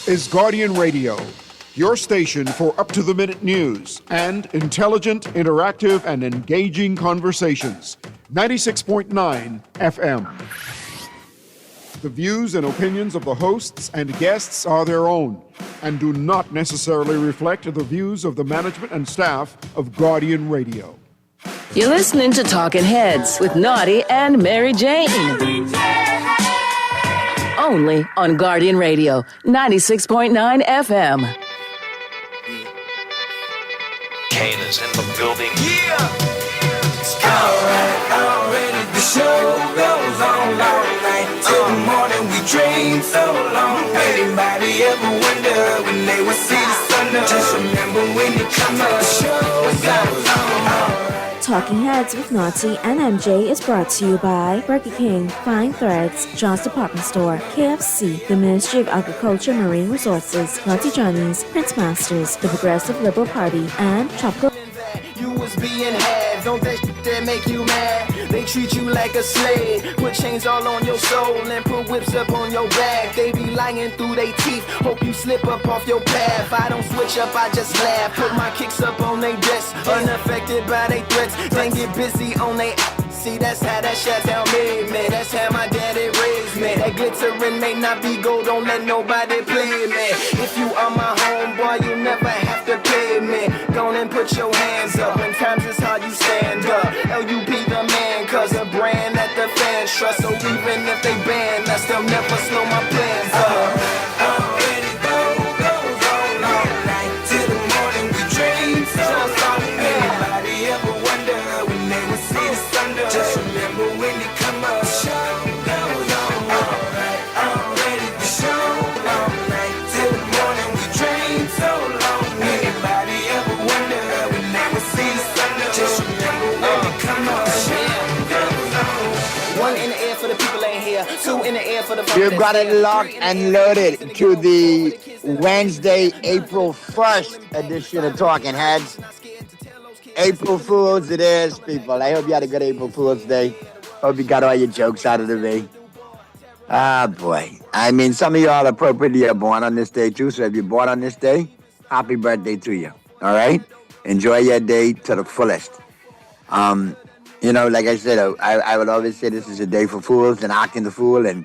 This is Guardian Radio, your station for up-to-the-minute news and intelligent, interactive, and engaging conversations. 96.9 FM. The views and opinions of the hosts and guests are their own and do not necessarily reflect the views of the management and staff of Guardian Radio. You're listening to Talking Heads with Naughty and Mary Jane. Only on Guardian Radio, 96.9 FM. Kane is in the building. Yeah! Already the show goes on all night. Till the morning we dream so long. Anybody ever wonder when they will see the sun up? Just remember when you come up, the show goes on. Talking Heads with Naughty and MJ is brought to you by Burger King, Fine Threads, John's Department Store, KFC, the Ministry of Agriculture, Marine Resources, Naughty Johnny's, Prince Masters, the Progressive Liberal Party, and Tropical. You was being had, don't that shit that make you mad? They treat you like a slave, put chains all on your soul and put whips up on your back. They be lying through their teeth, hope you slip up off your path. I don't switch up, I just laugh, put my kicks up on they desk, unaffected by they threats, then get busy on they. See, that's how that Chi-Town made me. That's how my daddy raised me. That glittering may not be gold, don't let nobody play me. If you are my homeboy, you never have to pay me. Go on and put your hands up. When times is hard, you stand up. LUP the man, cause a brand that the fans trust. So even if they ban us, they'll never slow my plans up. Already goes on all night. Till the morning we dream so long. Anybody ever wonder when they will see the sun? Just remember when you come up, the show goes on. Alright, already the show all night. Till the morning we dream so long. Anybody ever wonder when they will see the sun? Just remember when you come up, the show goes on. One in the air for the people ain't here. Two in the air for the folks. You've got it locked and loaded to the Wednesday, April 1st edition of Talking Heads. April Fools it is, people. I hope you had a good April Fool's Day. Hope you got all your jokes out of the way. Ah, boy. I mean, some of y'all appropriately are born on this day, too. So if you're born on this day, happy birthday to you. All right? Enjoy your day to the fullest. Like I said, I would always say this is a day for fools and acting the fool. And,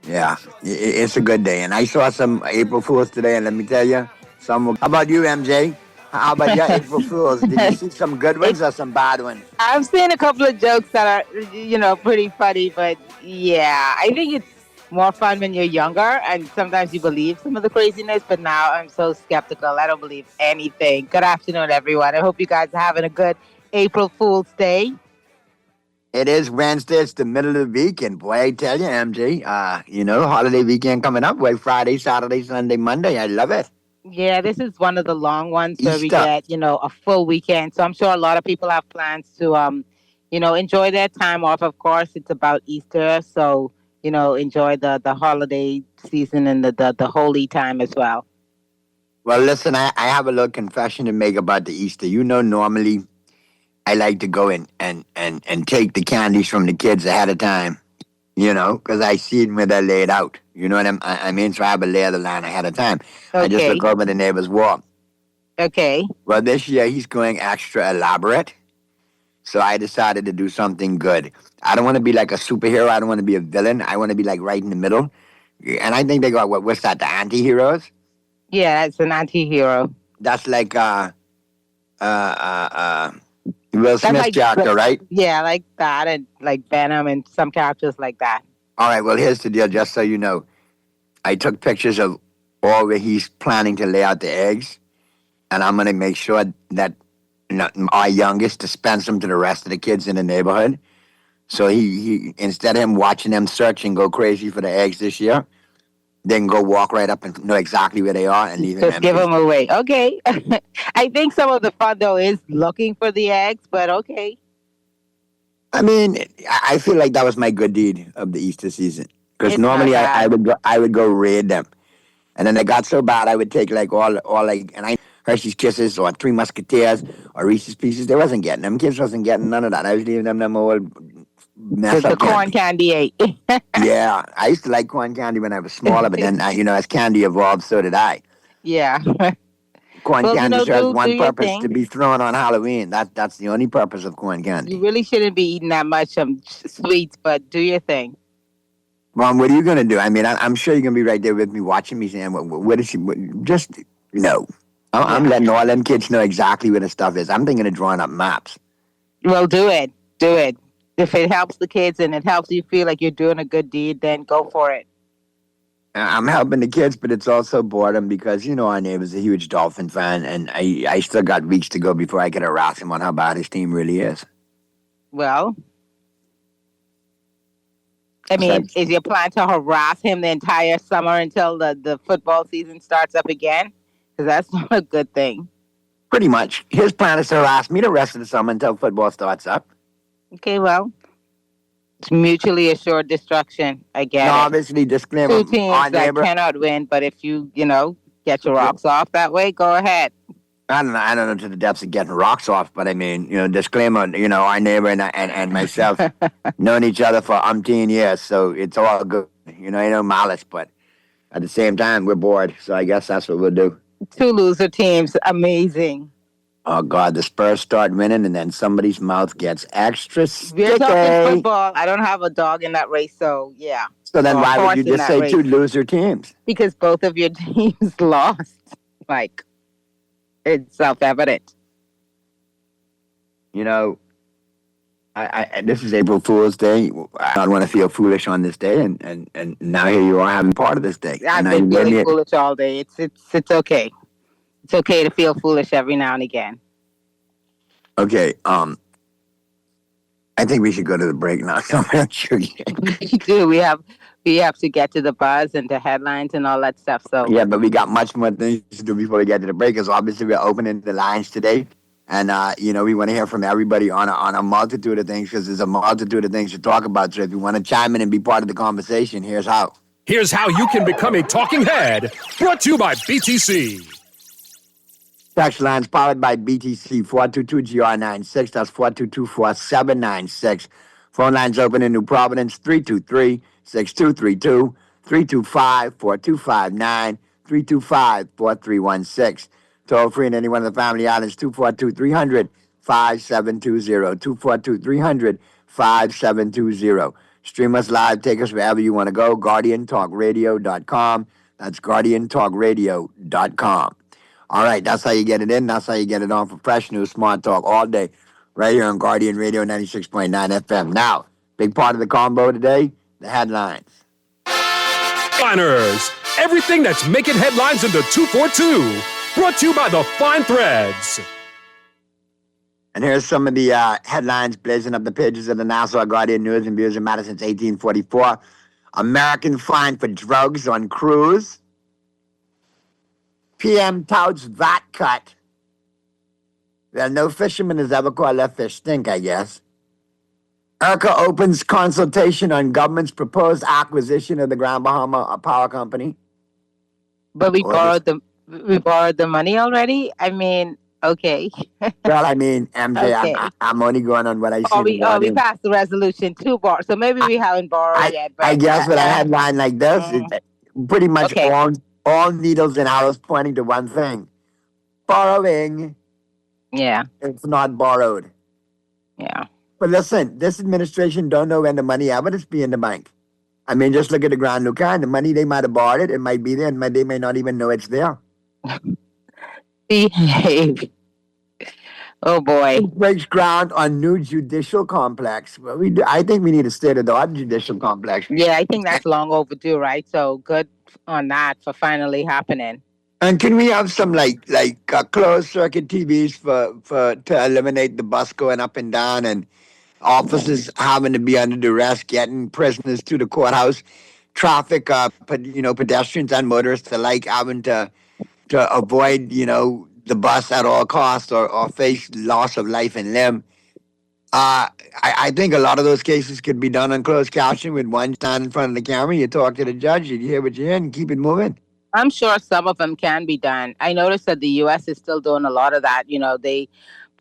yeah, it's a good day. And I saw some April Fools today, and let me tell you, how about you, MJ? How about your April Fools? Did you see some good ones or some bad ones? I've seen a couple of jokes that are, pretty funny, but yeah, I think it's more fun when you're younger and sometimes you believe some of the craziness, but now I'm so skeptical. I don't believe anything. Good afternoon, everyone. I hope you guys are having a good April Fool's Day. It is Wednesday. It's the middle of the week, and boy, I tell you, MJ, holiday weekend coming up. Boy, Friday, Saturday, Sunday, Monday. I love it. Yeah, this is one of the long ones where we Easter. get, a full weekend. So I'm sure a lot of people have plans to, enjoy their time off. Of course, it's about Easter. So, enjoy the holiday season and the holy time as well. Well, listen, I have a little confession to make about the Easter. Normally I like to go in and take the candies from the kids ahead of time, because I see them when they're laid out. You know what I mean? So I have a lay of the line ahead of time. Okay. I just look over the neighbor's wall. Okay. Well, this year he's going extra elaborate. So I decided to do something good. I don't want to be like a superhero. I don't want to be a villain. I want to be like right in the middle. And I think they go, what's that, the anti-heroes? Yeah, it's an anti-hero. That's like Will Smith's character, right? Yeah, like that, and like Venom and some characters like that. All right, well, here's the deal, just so you know. I took pictures of all where he's planning to lay out the eggs, and I'm going to make sure that our youngest dispense them to the rest of the kids in the neighborhood. So he instead of him watching them search and go crazy for the eggs this year, they can go walk right up and know exactly where they are and leave them Just give them away. Okay. I think some of the fun, though, is looking for the eggs, but okay. I mean, I feel like that was my good deed of the Easter season. Because normally I would go raid them. And then it got so bad I would take like all and I Hershey's Kisses or Three Musketeers or Reese's Pieces. They wasn't getting them. Kids wasn't getting none of that. I was leaving them old mess The up corn candy. candy ate. Yeah, I used to like corn candy when I was smaller, but then, as candy evolved, so did I. Yeah. Corn Well, candy serves do one your purpose, to thing. be thrown on Halloween. That's the only purpose of corn You candy. really shouldn't be eating that much sweets, but do your thing. Mom, what are you going to do? I mean, I'm sure you're going to be right there with me watching me saying, what is she? Just, no. I'm Yeah. letting all them kids know exactly where the stuff is. I'm thinking of drawing up maps. Well, do it. Do it. If it helps the kids and it helps you feel like you're doing a good deed, then go for it. I'm helping the kids, but it's also boredom because, our neighbor's a huge Dolphin fan, and I still got weeks to go before I can harass him on how bad his team really is. Well, I It's like, mean, is your plan to harass him the entire summer until the football season starts up again? Because that's not a good thing. pretty much. His plan is to harass me the rest of the summer until football starts up. Okay, well, it's mutually assured destruction. I get Now, it. obviously, disclaimer, Two teams our that neighbor, cannot win, but if you, get your rocks off that way, go ahead. I don't know to the depths of getting rocks off, but I mean, disclaimer, our neighbor and myself known each other for umpteen years, so it's all good. Ain't no malice, but at the same time, we're bored, so I guess that's what we'll do. Two loser teams, amazing. Oh, God, the Spurs start winning, and then somebody's mouth gets extra We're sticky. talking football. I don't have a dog in that race, so yeah. So then Or a why would horse you in just that say race. two loser teams? Because both of your teams lost. Like, it's self-evident. I this is April Fool's Day. I don't want to feel foolish on this day, and now here you are having part of this day. I've And been you gave feeling me- foolish all day. It's okay. It's okay to feel foolish every now and again. Okay, I think we should go to the break now. So I'm not sure. We do. We have to get to the buzz and the headlines and all that stuff. So Yeah, but we got much more things to do before we get to the break. Because obviously we're opening the lines today, and we want to hear from everybody on a multitude of things because there's a multitude of things to talk about. So if you want to chime in and be part of the conversation, here's how. Here's how you can become a talking head. Brought to you by BTC. Text lines powered by BTC 422-GR96. That's 422-4796. Phone lines open in New Providence 323-6232, 325-4259, 325-4316. Toll free in any one of the family islands 242-300-5720, 242-300-5720. Stream us live. Take us wherever you want to go. GuardianTalkRadio.com. That's GuardianTalkRadio.com. All right, that's how you get it in. That's how you get it on for fresh news, smart talk all day, right here on Guardian Radio 96.9 FM. Now, big part of the combo today, the headlines. Liners. Everything that's making headlines into 242. Brought to you by the Fine Threads. And here's some of the headlines blazing up the pages of the Nassau Guardian News and Views in Madison's 1844. American fined for drugs on cruise. PM touts VAT cut. Well, no fisherman has ever caught their fish stink, I guess. ERCA opens consultation on government's proposed acquisition of the Grand Bahama Power Company. but we Or borrowed the money already. I mean, okay. Well, I mean, MJ, Okay. I'm only going on what I see. Oh, in the we Guardian. passed the resolution to borrow. So maybe we haven't borrowed yet. But I guess with a headline like this, it's pretty much Okay. all needles and arrows pointing to one thing. Borrowing, Yeah, it's not borrowed. yeah. But listen, this administration don't know when the money ever is be in the bank. I mean, just look at the Grand Lucan. The money, they might have borrowed it. It might be there, and they may not even know it's there. Behave. Oh boy. Breaks ground on new judicial complex. Well, I think we need a state-of-the-art judicial complex. Yeah, I think that's long overdue, right? So good on that for finally happening. And can we have some like closed circuit TVs to eliminate the bus going up and down and officers having to be under duress, getting prisoners to the courthouse, traffic, pedestrians and motorists alike having to avoid, the bus at all costs or face loss of life and limb. I think a lot of those cases could be done on closed caption with one stand in front of the camera. You talk to the judge, you hear what you hear, and keep it moving. I'm sure some of them can be done. I noticed that the U.S. is still doing a lot of that. They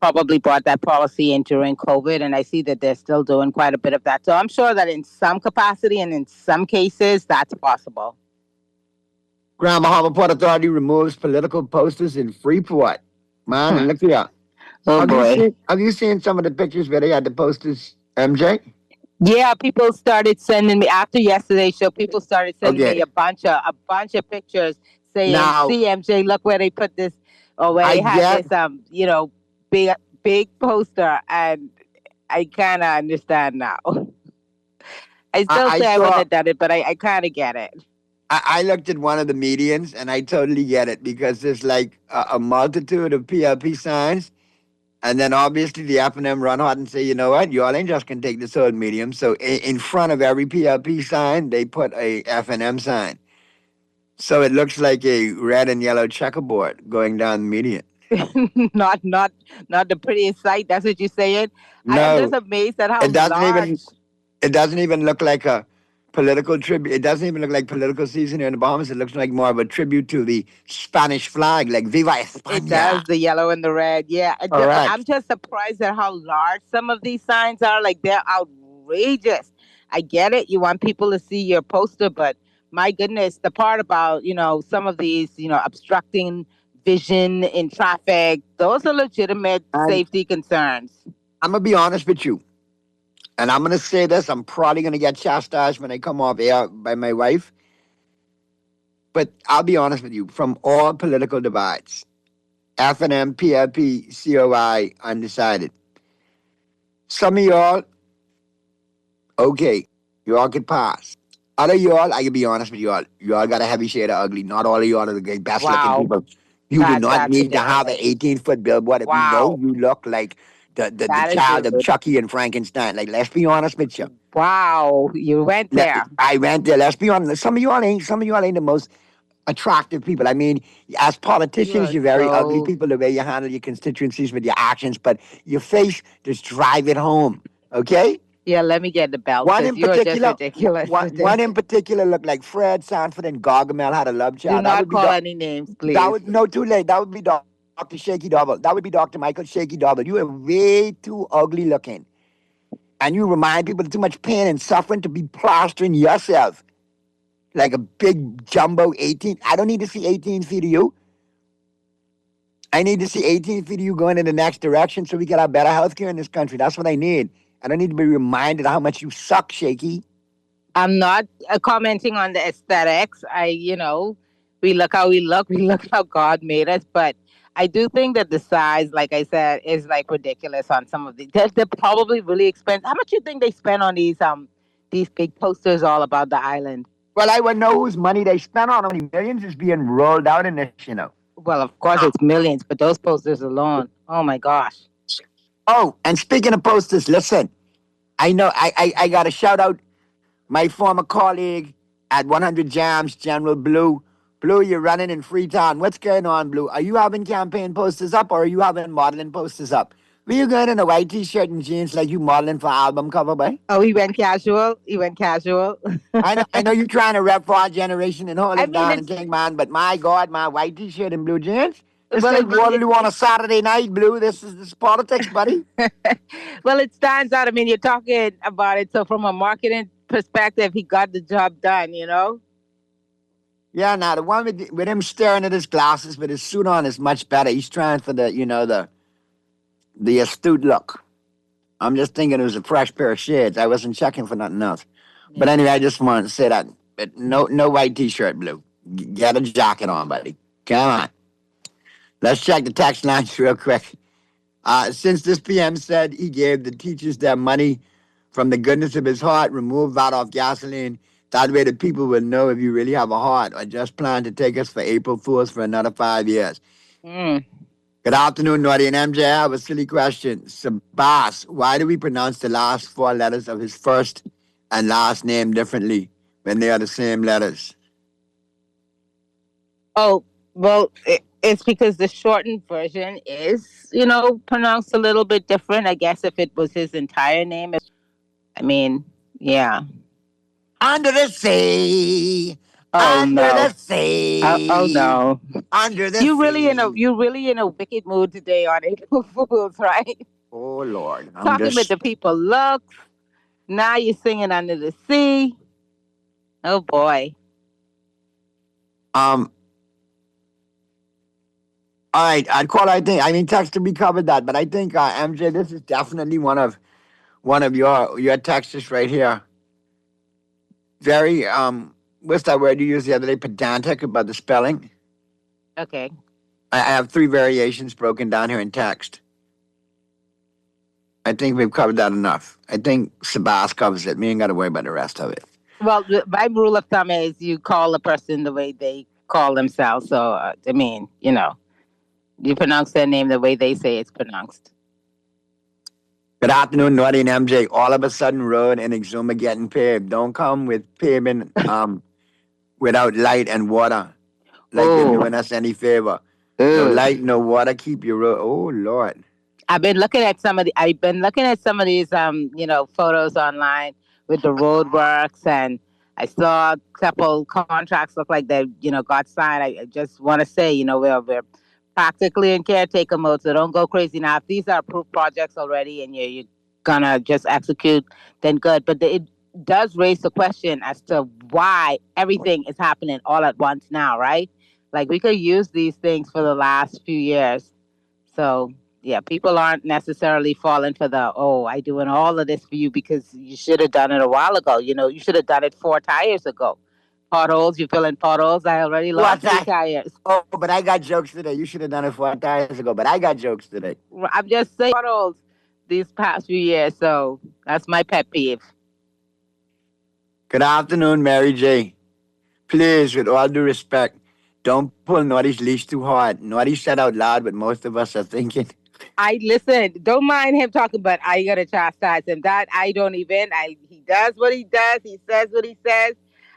probably brought that policy in during COVID, and I see that they're still doing quite a bit of that. So I'm sure that in some capacity and in some cases, that's possible. Grand Bahama Port Authority removes political posters in Freeport. Man, and look here. Oh boy. Have you seen some of the pictures where they had the posters, MJ? Yeah, people started sending me after yesterday's show. People started sending me a bunch of pictures saying, Now- "See, MJ, look where they put this, or where they had this, big poster." And I kind of understand now. I still say I wouldn't have done it, but I kind of get it. I looked at one of the medians and I totally get it because there's like a multitude of PLP signs. And then obviously the F&M run hard and say, you know what, y'all ain't just going to take this old medium. So in front of every PLP sign, they put a F&M sign. So it looks like a red and yellow checkerboard going down the median. not the prettiest sight. That's what you're saying? No. I am just amazed at how it doesn't even look like a political tribute. It doesn't even look like political season here in the Bahamas. It looks like more of a tribute to the Spanish flag, like Viva España. It does, the yellow and the red. Yeah. Correct. I'm just surprised at how large some of these signs are. Like, they're outrageous. I get it. You want people to see your poster, but my goodness, the part about, some of these, obstructing vision in traffic, those are legitimate safety concerns. I'm going to be honest with you. And I'm going to say this. I'm probably going to get chastised when I come off air by my wife. But I'll be honest with you. From all political divides, F&M, PLP, COI, undecided. Some of y'all, okay, y'all could pass. Other y'all, I can be honest with y'all. Y'all got a heavy shade of ugly. Not all of y'all are the best looking people. You do not need to have an 18-foot billboard if you know you look like the child of Chucky and Frankenstein. Like, let's be honest with you. Wow, you went there. I went there. Let's be honest. Some of y'all ain't the most attractive people. I mean, as politicians, you're very ugly people, the way you handle your constituencies with your actions, but your face, just drive it home. Okay? Yeah, let me get the belt. One in particular, just ridiculous. One in particular looked like Fred Sanford and Gargamel had a love child. Do not call any names, please. Too late. That would be Dr. Shaky Double. That would be Dr. Michael Shaky Double. You are way too ugly looking. And you remind people of too much pain and suffering to be plastering yourself like a big jumbo 18. I don't need to see 18 feet of you. I need to see 18 feet of you going in the next direction so we get our better health care in this country. That's what I need. I don't need to be reminded how much you suck, Shaky. I'm not commenting on the aesthetics. We look how we look. We look how God made us. But I do think that the size, like I said, is like ridiculous on some of these. They're probably really expensive. How much do you think they spend on these big posters all about the island? Well, I would know whose money they spent on. How many millions is being rolled out in this, Well, of course it's millions, but those posters alone, oh my gosh. Oh, and speaking of posters, listen, I know I got to shout out my former colleague at 100 Jams, General Blue. Blue, you're running in Freetown. What's going on, Blue? Are you having campaign posters up or are you having modeling posters up? Were you going in a white t-shirt and jeans like you modeling for album cover, boy? Oh, he went casual. I know you're trying to rep for our generation and hold it down and take man, but my God, my white t-shirt and blue jeans. It's like Waterloo on a Saturday night, Blue. This is politics, buddy. Well, it stands out. I mean, you're talking about it. So from a marketing perspective, he got the job done, Yeah, now the one with him staring at his glasses with his suit on is much better. He's trying for the astute look. I'm just thinking it was a fresh pair of shades. I wasn't checking for nothing else. Yeah. But anyway, I just wanted to say that. But no white t-shirt, Blue. Get a jacket on, buddy. Come on. Let's check the text lines real quick. Since this PM said he gave the teachers their money from the goodness of his heart, remove VAT off gasoline. That way the people will know if you really have a heart or just plan to take us for April Fools for another 5 years. Good afternoon, Naughty and MJ. I have a silly question. Sabas, why do we pronounce the last 4 letters of his first and last name differently when they are the same letters? Oh, well, it's because the shortened version is, pronounced a little bit different. I guess if it was his entire name, yeah. Under the sea. Oh, under the sea. Oh, no. under the You really in a sea. you really in a wicked mood today on April Fools, right? Oh Lord, I'm Talking with just the people looks. Now you're singing under the sea. Oh boy. um. All right, I'd call. I mean, Texter, we covered that, but I think MJ, this is definitely one of your texts right here. Very what's that word you used the other day? Pedantic about the spelling. Okay. I have three variations broken down here in text. I think we've covered that enough. I think Sabas covers it. Me ain't got to worry about the rest of it. Well, my rule of thumb is you call a person the way they call themselves. So, I mean, you pronounce their name the way they say it's pronounced. Good afternoon, Naughty and MJ. All of a sudden, road and Exuma getting paved. Don't come with pavement without light and water. Like you're doing us any favor. No light, no water. Keep your road. Oh Lord. I've been looking at some of these photos online with the road works, and I saw a couple contracts look like they got signed. I just want to say, we're practically in caretaker mode, so don't go crazy now. If these are approved projects already and you're gonna just execute, then good. But it does raise the question as to why everything is happening all at once now, right? Like we could use these things for the last few years. So yeah, people aren't necessarily falling for I doing all of this for you because you should have done it a while ago. You should have done it 4 tires ago. Potholes, you fill in potholes. I already lost 3 tires. Oh, but I got jokes today. You should have done it 4 years ago, but I got jokes today. I'm just saying potholes these past few years. So that's my pet peeve. Good afternoon, Mary J. Please, with all due respect, don't pull Naughty's leash too hard. Naughty said out loud, but most of us are thinking. I listen. Don't mind him talking, but I gotta chastise him. That I don't even. He does what he does. He says what he says,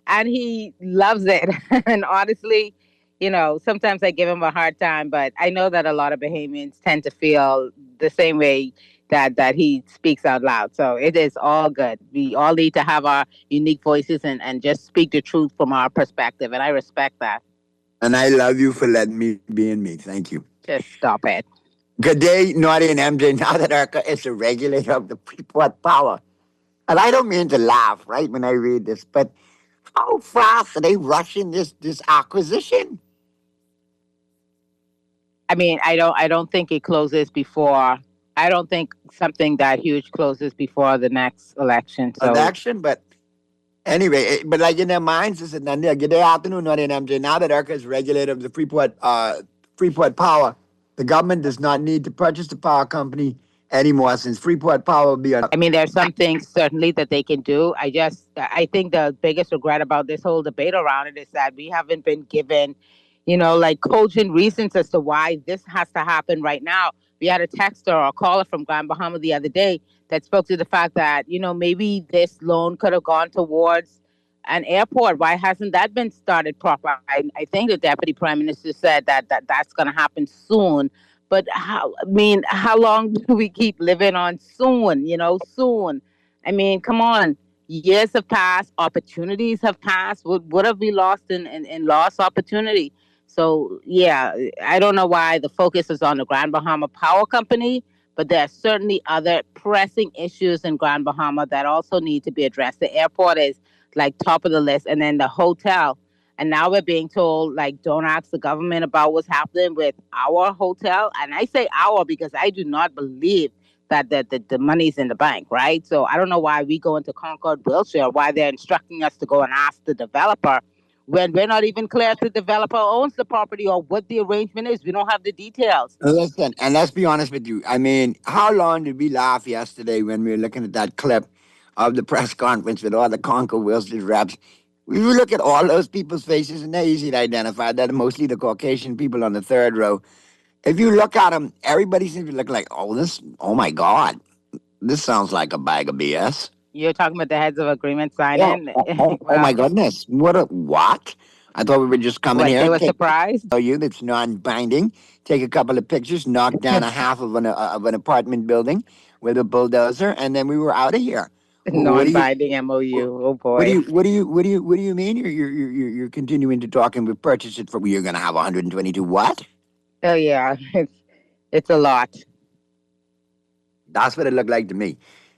and he loves it. And honestly, sometimes I give him a hard time, but I know that a lot of Bahamians tend to feel the same way that he speaks out loud. So it is all good. We all need to have our unique voices and just speak the truth from our perspective, and I respect that. And I love you for letting me be in me. Thank you. Just stop it. Good day, Naughty and MJ. Now that Erica is a regulator of the Freeport Power, and I don't mean to laugh, right, when I read this, but how fast are they rushing this acquisition? I mean, I don't think it closes before. I don't think something that huge closes before the next election. So. Election, but anyway, but like in their minds, is it good day, afternoon, Naughty and MJ. Now that Erica is regulator of the Freeport Power, the government does not need to purchase the power company anymore since Freeport Power will be on. I mean, there's some things certainly that they can do. I think the biggest regret about this whole debate around it is that we haven't been given, cogent reasons as to why this has to happen right now. We had a texter or a caller from Grand Bahama the other day that spoke to the fact that, maybe this loan could have gone towards an airport. Why hasn't that been started proper? I think the deputy prime minister said that's going to happen soon. But how long do we keep living on soon? Soon. I mean, come on. Years have passed. Opportunities have passed. What have we lost in lost opportunity? So, yeah, I don't know why the focus is on the Grand Bahama Power Company, but there are certainly other pressing issues in Grand Bahama that also need to be addressed. The airport is top of the list, and then the hotel. And now we're being told, don't ask the government about what's happening with our hotel. And I say our because I do not believe that the money's in the bank, right? So I don't know why we go into Concord, Wilshire, why they're instructing us to go and ask the developer when we're not even clear if the developer owns the property or what the arrangement is. We don't have the details. Listen, and let's be honest with you. I mean, how long did we laugh yesterday when we were looking at that clip of the press conference with all the Concord, Wilshire reps? We look at all those people's faces, and they're easy to identify. They're mostly the Caucasian people on the third row. If you look at them, everybody seems to look like, oh my God, this sounds like a bag of BS. You're talking about the heads of agreement signing? Yeah. Oh my goodness. What? I thought we were just coming here. They were surprised? Tell you that's non-binding. Take a couple of pictures, knock down a half of an apartment building with a bulldozer, and then we were out of here. What do you Non-binding MOU. Oh what do boy. you mean? You're continuing to talk and we purchase it for you're gonna have 122 what? Oh yeah, it's a lot. That's what it looked like to me.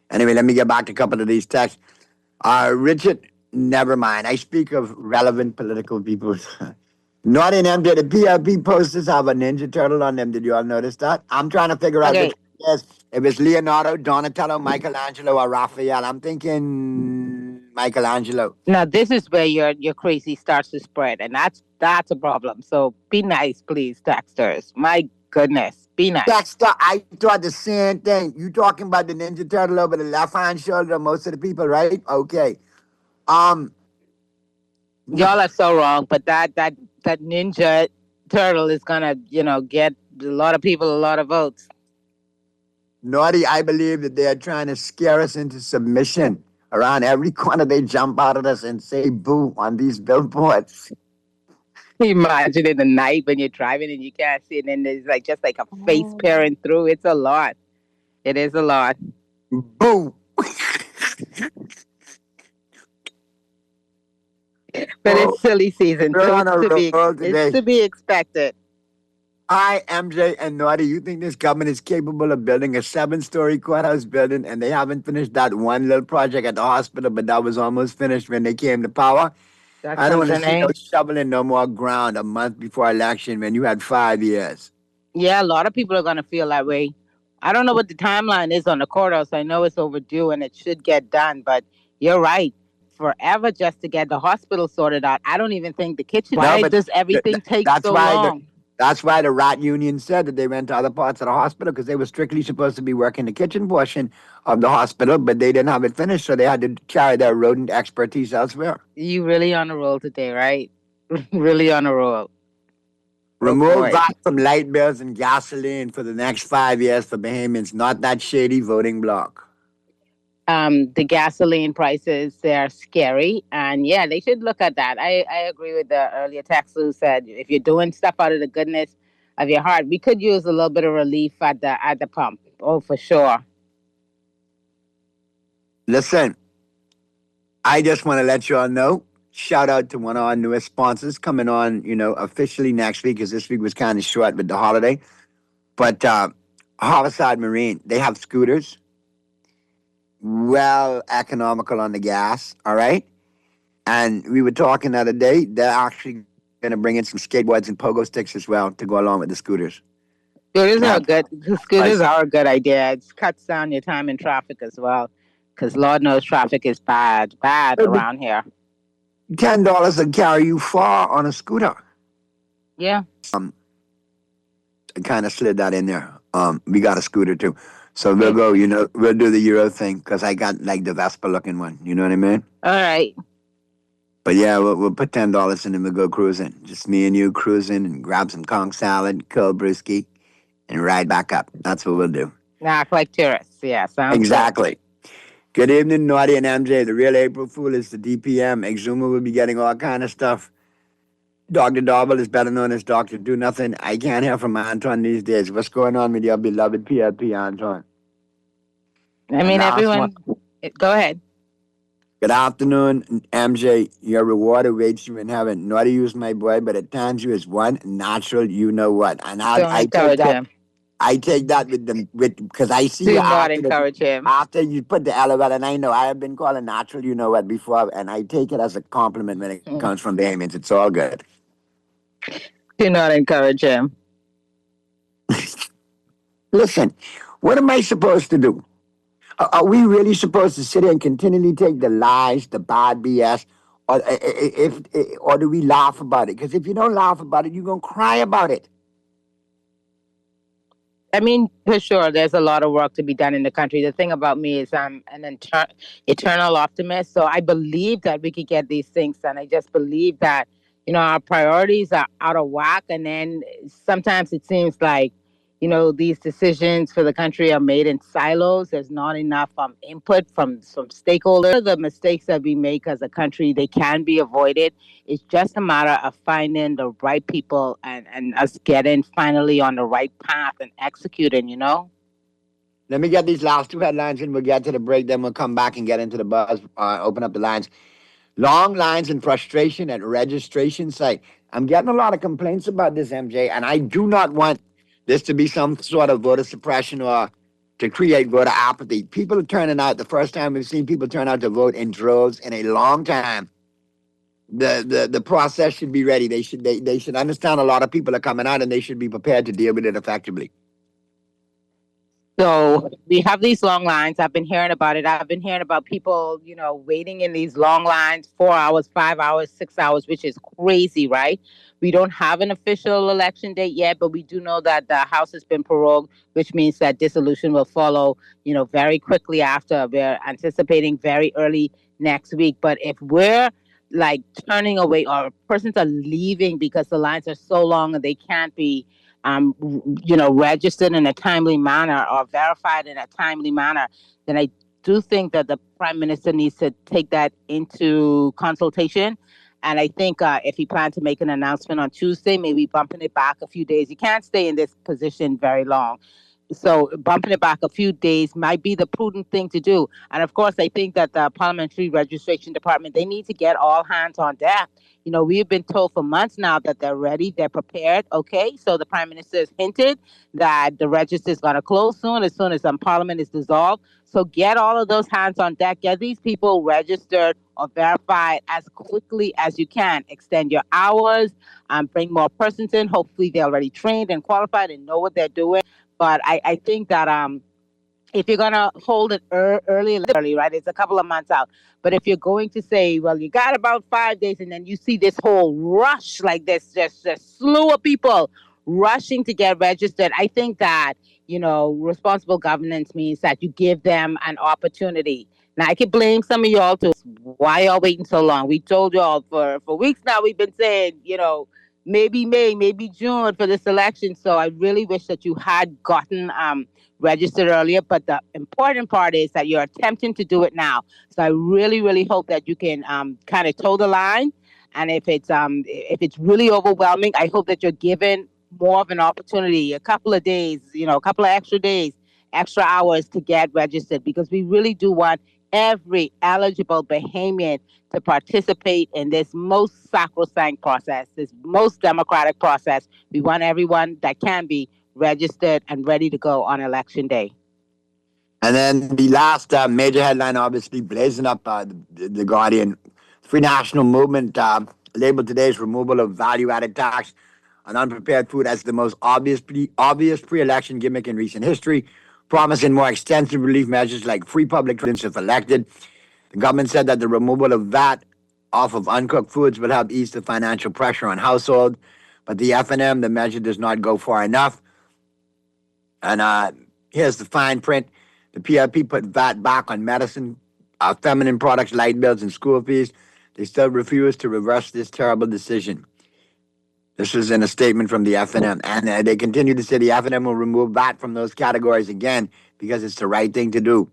Anyway, let me get back to a couple of these texts. Richard, never mind. I speak of relevant political people. Not in them. Did the PLP posters have a Ninja Turtle on them? Did you all notice that? I'm trying to figure out which Okay, one it is. If it's Leonardo, Donatello, Michelangelo, or Raphael. I'm thinking Michelangelo. now this is where your crazy starts to spread, and that's a problem. So be nice, please, texters. My goodness, be nice. Dexter, I thought the same thing. You talking about the Ninja Turtle over the left hand shoulder of most of the people, right? Okay. Um, Y'all are so wrong, but that Ninja Turtle is gonna, get a lot of people a lot of votes. Naughty, I believe that they are trying to scare us into submission. Around every corner, they jump out at us and say boo on these billboards. Imagine in the night when you're driving and you can't see, and then there's just like a face peering through. It's a lot. It is a lot. Boo! But Oh, it's silly season, we're so on a roll it's today. to be expected. Hi, MJ and Naughty. You think this government is capable of building a 7-story courthouse building and they haven't finished that one little project at the hospital, but that was almost finished when they came to power? That's I don't want to something, see eh? no shoveling no more ground a month before election when you had 5 years. Yeah, a lot of people are gonna feel that way. I don't know what the timeline is on the courthouse. I know it's overdue and it should get done, but you're right. Forever just to get the hospital sorted out. I don't even think the kitchen. No, Why but does everything take that's so why long? that's why the rat union said that they went to other parts of the hospital because they were strictly supposed to be working the kitchen portion of the hospital, but they didn't have it finished, so they had to carry their rodent expertise elsewhere. You really on a roll today, right? Really on a roll. Remove boy. that from light bills and gasoline for the next 5 years for Bahamians, not that shady voting bloc. The gasoline prices, they're scary, and yeah, they should look at that. I agree with the earlier texter who said if you're doing stuff out of the goodness of your heart, we could use a little bit of relief at the pump. Oh, for sure. Listen, I just want to let you all know. Shout out to one of our newest sponsors coming on, officially next week, because this week was kind of short with the holiday. But Harborside Marine, they have scooters, well economical on the gas, all right? And we were talking the other day, they're actually going to bring in some skateboards and pogo sticks as well to go along with the scooters. Scooters Yeah. are good. Scooters are a good idea. It cuts down your time in traffic as well, because Lord knows traffic is bad around here. $10 will carry you far on a scooter. Yeah. I kind of slid that in there. We got a scooter too. So we'll go, we'll do the Euro thing because I got like the Vespa looking one. You know what I mean? All right. But yeah, we'll put $10 in and we'll go cruising. Just me and you cruising and grab some conch salad, cold brewski, and ride back up. That's what we'll do. Act like tourists. Yeah, sounds Exactly. Good evening, Naughty and MJ. The real April Fool is the DPM. Exuma will be getting all kind of stuff. Dr. Darble is better known as Dr. Do Nothing. I can't hear from Antoine these days. What's going on with your beloved PLP, Antoine? I mean, Last everyone. Go ahead. Good afternoon, MJ. Your reward awaits you in heaven. Not to use my boy, but at times you is one natural, you know what. And Don't I take encourage that. him. I take that with because I see Do you not after encourage him. after you put the LOL, and I know I have been called a natural, you know what, before, and I take it as a compliment when it comes from Bahamians. It's all good. Do not encourage him. Listen, what am I supposed to do? Are we really supposed to sit here and continually take the lies, the bad BS, or do we laugh about it? Because if you don't laugh about it, you're gonna cry about it. I mean, for sure, there's a lot of work to be done in the country. The thing about me is I'm an eternal optimist. So I believe that we could get these things done. I just believe that, our priorities are out of whack. And then sometimes it seems like, these decisions for the country are made in silos. There's not enough input from some stakeholders. The mistakes that we make as a country, they can be avoided. It's just a matter of finding the right people and us getting finally on the right path and executing, Let me get these last two headlines and we'll get to the break. Then we'll come back and get into the buzz, open up the lines. Long lines and frustration at registration site. I'm getting a lot of complaints about this, MJ, and I do not want this to be some sort of voter suppression or to create voter apathy. People are turning out. The first time we've seen people turn out to vote in droves in a long time. The process should be ready. They should understand a lot of people are coming out and they should be prepared to deal with it effectively. So we have these long lines. I've been hearing about it. I've been hearing about people, waiting in these long lines, 4 hours, 5 hours, 6 hours, which is crazy, right? We don't have an official election date yet, but we do know that the House has been prorogued, which means that dissolution will follow, very quickly after. We're anticipating very early next week. But if we're like turning away or persons are leaving because the lines are so long and they can't be registered in a timely manner or verified in a timely manner, then I do think that the Prime Minister needs to take that into consultation. And I think if he plans to make an announcement on Tuesday, maybe bumping it back a few days. You can't stay in this position very long. So bumping it back a few days might be the prudent thing to do. And of course, I think that the Parliamentary Registration Department, they need to get all hands on deck. We've been told for months now that they're ready, they're prepared. Okay, so the Prime Minister has hinted that the register is going to close soon as Parliament is dissolved. So get all of those hands on deck. Get these people registered or verified as quickly as you can. Extend your hours, bring more persons in. Hopefully they're already trained and qualified and know what they're doing. But I think that if you're going to hold it early, right, it's a couple of months out. But if you're going to say, well, you got about 5 days, and then you see this whole rush like this, just a slew of people rushing to get registered, I think that, responsible governance means that you give them an opportunity. Now, I can blame some of y'all too. Why y'all waiting so long? We told y'all for weeks now, we've been saying, maybe May, maybe June for this election. So I really wish that you had gotten registered earlier. But the important part is that you're attempting to do it now. So I really, really hope that you can kind of toe the line. And if it's really overwhelming, I hope that you're given more of an opportunity, a couple of days, a couple of extra days, extra hours to get registered, because we really do want every eligible Bahamian to participate in this most sacrosanct process, this most democratic process. We want everyone that can be registered and ready to go on election day. And then the last major headline, obviously blazing up the Guardian, Free National Movement labeled today's removal of value-added tax on unprepared food as the most obvious pre-election gimmick in recent history, promising more extensive relief measures like free public transit if elected. The government said that the removal of VAT off of uncooked foods will help ease the financial pressure on households, but the FNM, the measure does not go far enough. And here's the fine print. The PLP put VAT back on medicine, feminine products, light bills, and school fees. They still refuse to reverse this terrible decision. This is in a statement from the FNM. And they continue to say the FNM will remove VAT from those categories again because it's the right thing to do.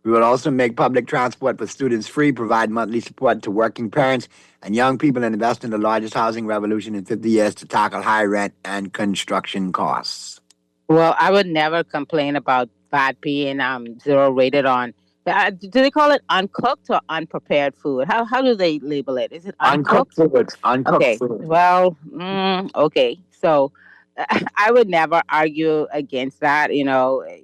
We will also make public transport for students free, provide monthly support to working parents and young people, and invest in the largest housing revolution in 50 years to tackle high rent and construction costs. Well, I would never complain about VAT being zero rated on. Do they call it uncooked or unprepared food? How do they label it? Is it uncooked? Uncooked food. Well, okay. So I would never argue against that.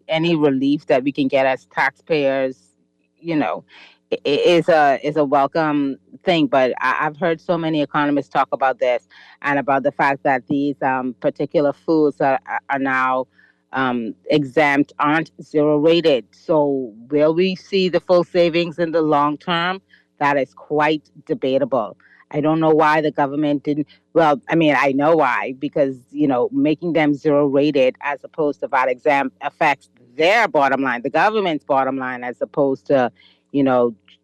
Any relief that we can get as taxpayers, is a welcome thing. But I've heard so many economists talk about this and about the fact that these particular foods are now exempt, aren't zero rated. So will we see the full savings in the long term? That is quite debatable. I don't know why the government didn't. Well, I mean, I know why, because, making them zero rated as opposed to VAT exempt affects their bottom line, the government's bottom line, as opposed to,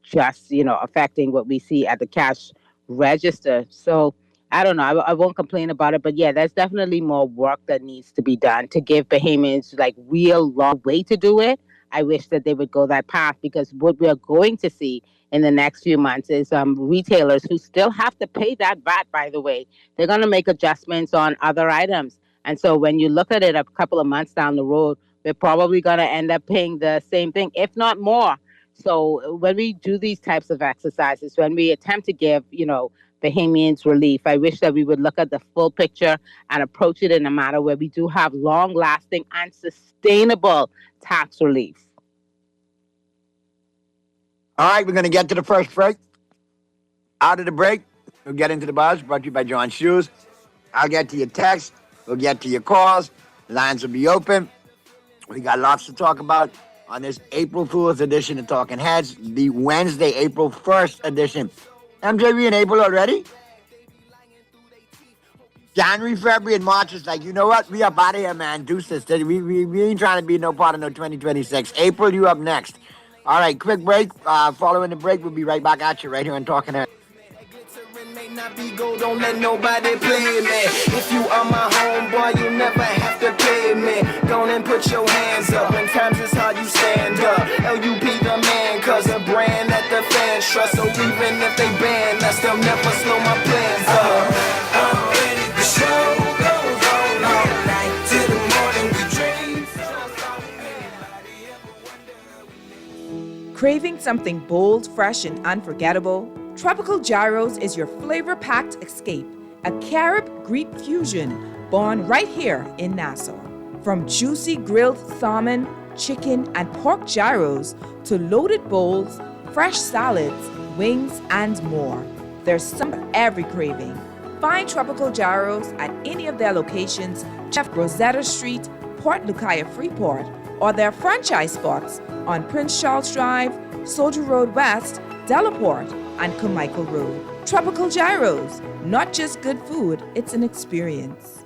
just, affecting what we see at the cash register. So I don't know. I won't complain about it, but yeah, there's definitely more work that needs to be done to give Bahamians like real long way to do it. I wish that they would go that path, because what we're going to see in the next few months is retailers who still have to pay that VAT, by the way. They're going to make adjustments on other items. And so when you look at it a couple of months down the road, we're probably going to end up paying the same thing, if not more. So when we do these types of exercises, when we attempt to give, Bahamians relief, I wish that we would look at the full picture and approach it in a manner where we do have long-lasting and sustainable tax relief. All right, we're going to get to the first break. Out of the break, we'll get into the buzz, brought to you by John Shoes. I'll get to your text. We'll get to your calls. The lines will be open. We got lots to talk about on this April Fool's edition of Talking Heads, the Wednesday, April 1st edition. MJ, we in April already? January, February, and March is like, you know what? We up out of here, man. Deuces. We ain't trying to be no part of no 2026. April, you up next. All right, quick break. Following the break, we'll be right back at you right here on Talking Heads. May not be gold, don't let nobody play me. If you are my homeboy, you never have to pay me. Go and put your hands up. When times is hard, you stand up. LUP the man, cause a brand that the fans trust. So even if they ban us, they'll never slow my plans up. Already the show goes on all night till the morning we dream. Craving something bold, fresh, and unforgettable? Tropical Gyros is your flavor-packed escape, a Carib-Greek fusion born right here in Nassau. From juicy grilled salmon, chicken, and pork gyros to loaded bowls, fresh salads, wings, and more. There's some for every craving. Find Tropical Gyros at any of their locations, Chef Rosetta Street, Port Lucaya Freeport, or their franchise spots on Prince Charles Drive, Soldier Road West, Delaport, and Carmichael Road. Tropical Gyros, not just good food, it's an experience.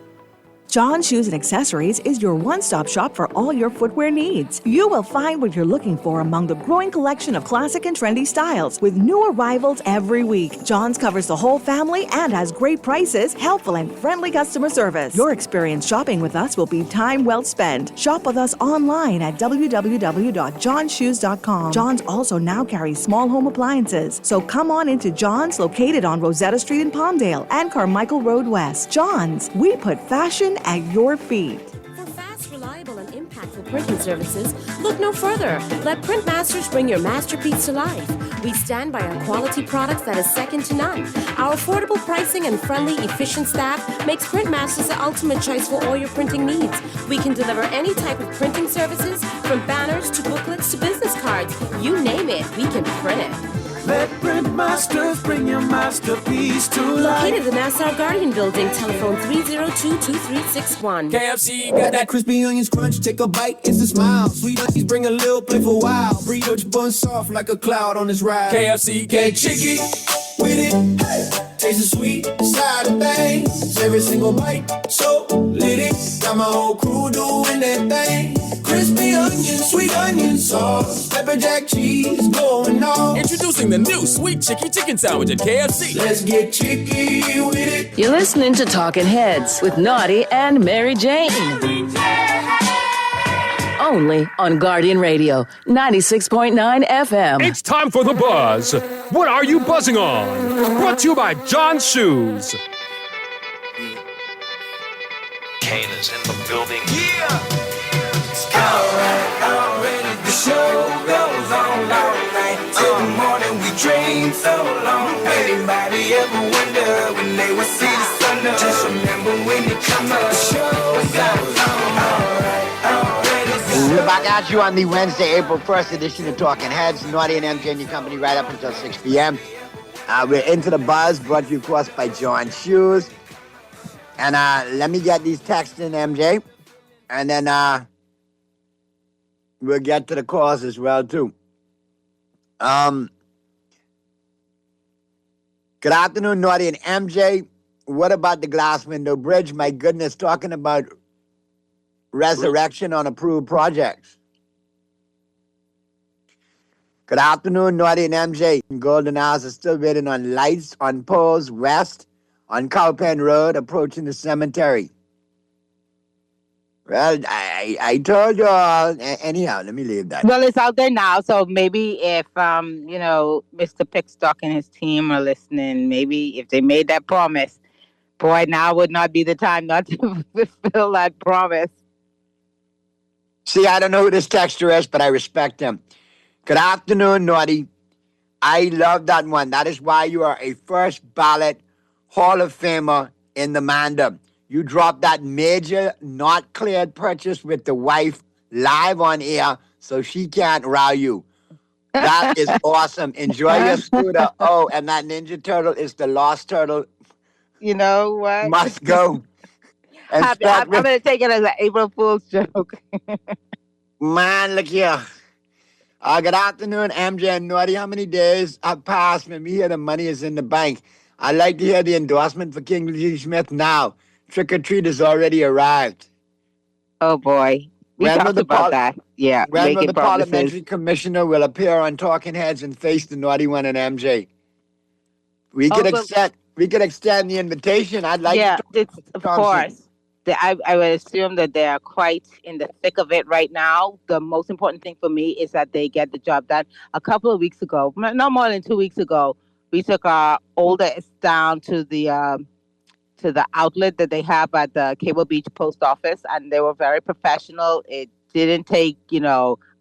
John Shoes and Accessories is your one-stop shop for all your footwear needs. You will find what you're looking for among the growing collection of classic and trendy styles with new arrivals every week. John's covers the whole family and has great prices, helpful and friendly customer service. Your experience shopping with us will be time well spent. Shop with us online at www.johnshoes.com. John's also now carries small home appliances, so come on into John's, located on Rosetta Street in Palmdale and Carmichael Road West. John's, we put fashion at your feet. For fast, reliable, and impactful printing services, look no further. Let Printmasters bring your masterpiece to life. We stand by our quality products that is second to none. Our affordable pricing and friendly, efficient staff makes Printmasters the ultimate choice for all your printing needs. We can deliver any type of printing services, from banners to booklets to business cards. You name it, we can print it. Let Printmasters bring your masterpiece to life. Located in the Nassau Guardian Building, telephone 302-2361. KFC got that crispy onions crunch, take a bite, it's a smile. Sweet onions bring a little playful wow. Brioche bun soft like a cloud on this ride. KFC cake chicky with it, hey. Taste the sweet side of things. Every single bite, so litty. Got my whole crew doing that thing. Crispy onions, sweet onion sauce, pepper jack cheese going on. Introducing the new Sweet Chicky Chicken Sandwich at KFC. Let's get chicky with it. You're listening to Talking Heads with Naughty and Mary Jane. Only on Guardian Radio, 96.9 FM. It's time for the buzz. What are you buzzing on? Brought to you by John Shoes. Kane is in the building. Yeah. Already the show goes on all night till the morning we dream so long. Anybody ever wonder when they would see the sun up? Just remember when it comes up. The show goes on already. We're back at you on the Wednesday, April 1st edition of Talking Heads. Naughty and MJ and your company right up until 6 p.m. We're into the buzz, brought to you, of course, by John Shoes. And let me get these texts in, MJ. And then we'll get to the calls as well, too. Good afternoon, Naughty and MJ. What about the Glass Window Bridge? My goodness, talking about resurrection on approved projects. Good afternoon, Naughty and MJ. Golden Hours are still waiting on lights on poles west on Cowpen Road approaching the cemetery. Well, I told you all. Anyhow, let me leave that. Well, it's out there now, so maybe if, Mr. Pickstock and his team are listening, maybe if they made that promise, boy, now would not be the time not to fulfill that promise. See, I don't know who this texter is, but I respect him. Good afternoon, Naughty. I love that one. That is why you are a first ballot Hall of Famer in the Manda. You dropped that major not cleared purchase with the wife live on air so she can't row you. That is awesome. Enjoy your scooter. Oh, and that Ninja Turtle is the lost turtle. You know what? Must go. And I'm going to take it as an April Fool's joke. Man, look here. Good afternoon, MJ and Naughty. How many days have passed when we hear the money is in the bank? I'd like to hear the endorsement for King G. Smith now. Trick or treat has already arrived. Oh, boy. We talked about that. Yeah. When will the parliamentary commissioner will appear on Talking Heads and face the Naughty One and MJ? We could extend the invitation. I'd like to it's, of course. I would assume that they are quite in the thick of it right now. The most important thing for me is that they get the job done. A couple of weeks ago, no more than 2 weeks ago, we took our oldest down to the outlet that they have at the Cable Beach Post Office, and they were very professional. It didn't take,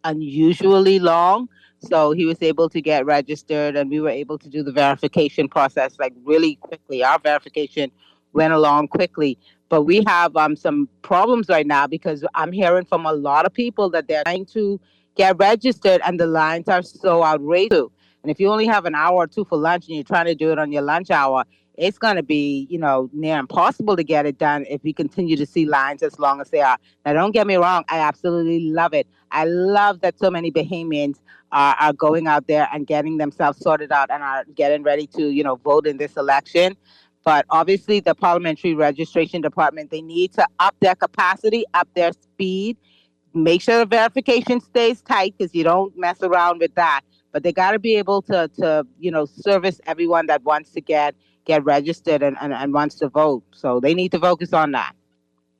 unusually long. So he was able to get registered, and we were able to do the verification process like really quickly. Our verification went along quickly. But we have some problems right now because I'm hearing from a lot of people that they're trying to get registered and the lines are so outrageous. And if you only have an hour or two for lunch and you're trying to do it on your lunch hour, it's going to be, near impossible to get it done if we continue to see lines as long as they are. Now, don't get me wrong. I absolutely love it. I love that so many Bahamians are going out there and getting themselves sorted out and are getting ready to, vote in this election. But obviously, the Parliamentary Registration Department, they need to up their capacity, up their speed, make sure the verification stays tight because you don't mess around with that. But they got to be able to service everyone that wants to get registered and wants to vote. So they need to focus on that.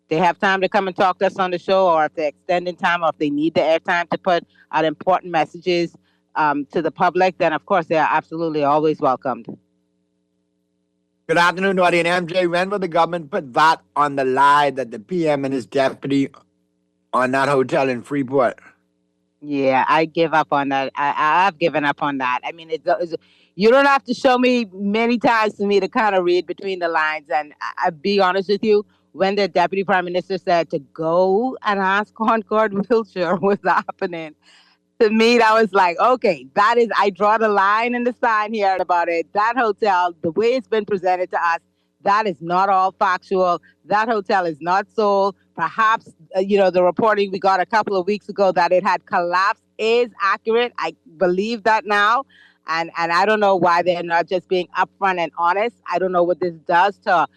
They have time to come and talk to us on the show, or if they're extending time, or if they need the airtime to put out important messages to the public, then of course they are absolutely always welcomed. Good afternoon, Naughty and MJ. When will the government put VAT on the lie that the PM and his deputy on that hotel in Freeport? Yeah, I give up on that. I've given up on that. I mean, you don't have to show me many times for me to kind of read between the lines. And I'll be honest with you, when the deputy prime minister said to go and ask Concord Wiltshire what's happening, to me, that was like, okay, I draw the line in the sign here about it. That hotel, the way it's been presented to us, that is not all factual. That hotel is not sold. Perhaps, the reporting we got a couple of weeks ago that it had collapsed is accurate. I believe that now. And I don't know why they're not just being upfront and honest. I don't know what this does to,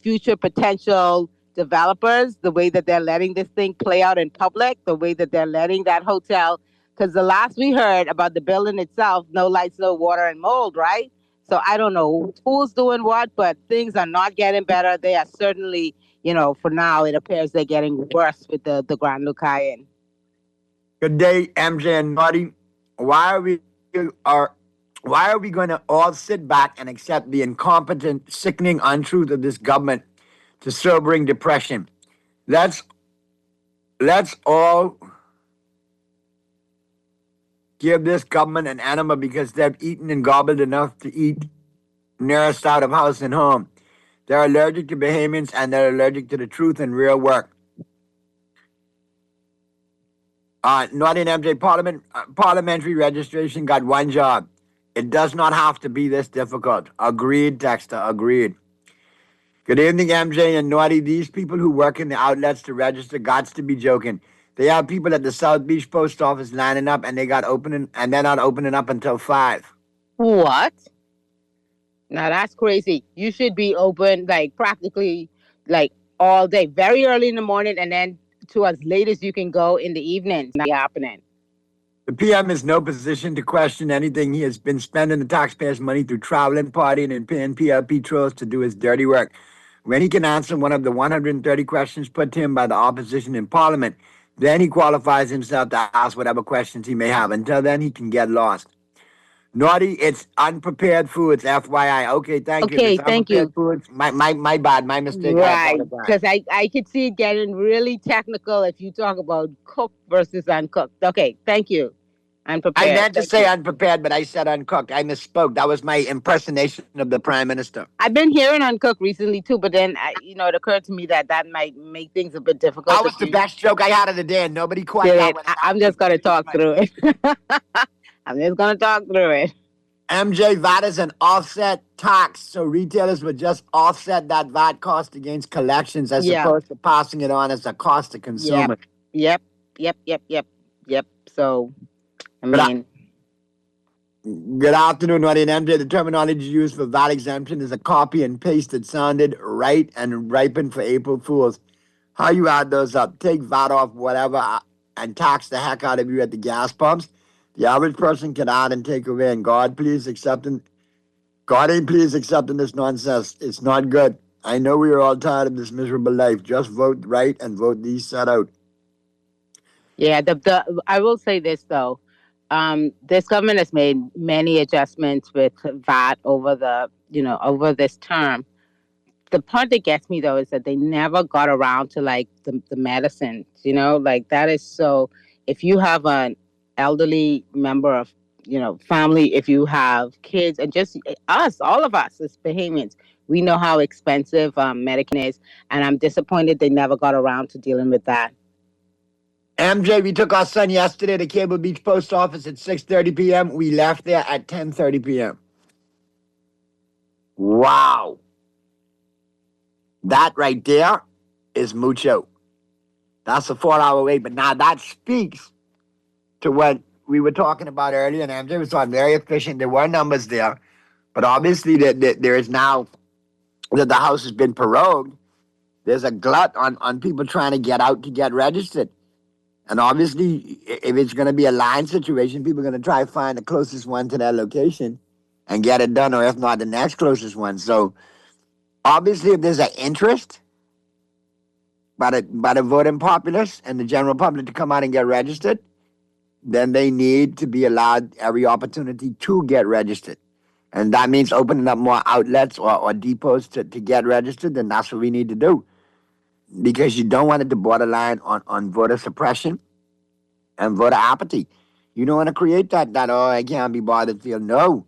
future potential developers, the way that they're letting this thing play out in public, the way that they're letting that hotel. Because the last we heard about the building itself, no lights, no water, and mold, right? So I don't know who's doing what, but things are not getting better. They are certainly, for now, it appears they're getting worse with the Grand Luke Inn. Good day, MJ and Naughty. Why are we going to all sit back and accept the incompetent, sickening untruth of this government to sobering depression? Let's all give this government an enema because they've eaten and gobbled enough to eat nearest out of house and home. They're allergic to Bahamians and they're allergic to the truth and real work. Naughty and MJ, parliamentary registration got one job. It does not have to be this difficult. Agreed, Dexter, agreed. Good evening, MJ and Naughty. These people who work in the outlets to register gots to be joking. They have people at the South Beach Post Office lining up, and they're not opening up until 5. What? Now that's crazy. You should be open practically all day, very early in the morning, and then to as late as you can go in the evening. Not happening. The PM is no position to question anything. He has been spending the taxpayers' money through traveling, partying, and paying PLP trolls to do his dirty work. When he can answer one of the 130 questions put to him by the opposition in Parliament, then he qualifies himself to ask whatever questions he may have. Until then, he can get lost. Naughty, it's unprepared foods, FYI. Okay, thank you. If Okay, it's thank unprepared you. foods, my bad, my mistake. I Right, apologize. because I could see it getting really technical if you talk about cooked versus uncooked. Okay, thank you. I Unprepared. meant to Thank say you. unprepared, but I said uncooked. I misspoke. That was my impersonation of the Prime Minister. I've been hearing uncooked recently too, but then it occurred to me that might make things a bit difficult That was if the you best joke I had of the day, and nobody caught did that it. when I'm just gonna talk through it. I'm just gonna talk through it. MJ, VAT is an offset tax, so retailers would just offset that VAT cost against collections as Yeah. opposed to passing it on as a cost to Yep. consumers. Yep. So, I mean, Good afternoon, Naughty and MJ. The terminology used for VAT exemption is a copy and paste that sounded right and ripened for April Fools. How you add those up? Take VAT off whatever and tax the heck out of you at the gas pumps. The average person can add and take away, and God ain't please accepting this nonsense. It's not good. I know we are all tired of this miserable life. Just vote right and vote these set out. yeah. I will say this though. This government has made many adjustments with VAT over this term. The part that gets me though is that they never got around to like the medicine. Like that is so. If you have an elderly member of family, if you have kids, and just all of us as Bahamians, we know how expensive Medicare is, and I'm disappointed they never got around to dealing with that. MJ, we took our son yesterday to Cable Beach Post Office at 6:30 p.m. We left there at 10:30 p.m. Wow. That right there is mucho. That's a 4-hour wait. But now that speaks to what we were talking about earlier. And MJ was talking very efficient. There were numbers there. But obviously there is now that the House has been prorogued, there's a glut on people trying to get out to get registered. And obviously, if it's going to be a line situation, people are going to try to find the closest one to their location and get it done, or if not, the next closest one. So obviously, if there's an interest by the voting populace and the general public to come out and get registered, then they need to be allowed every opportunity to get registered. And that means opening up more outlets or depots to get registered, then that's what we need to do. Because you don't want it to borderline on voter suppression and voter apathy. You don't want to create that I can't be bothered feel. No.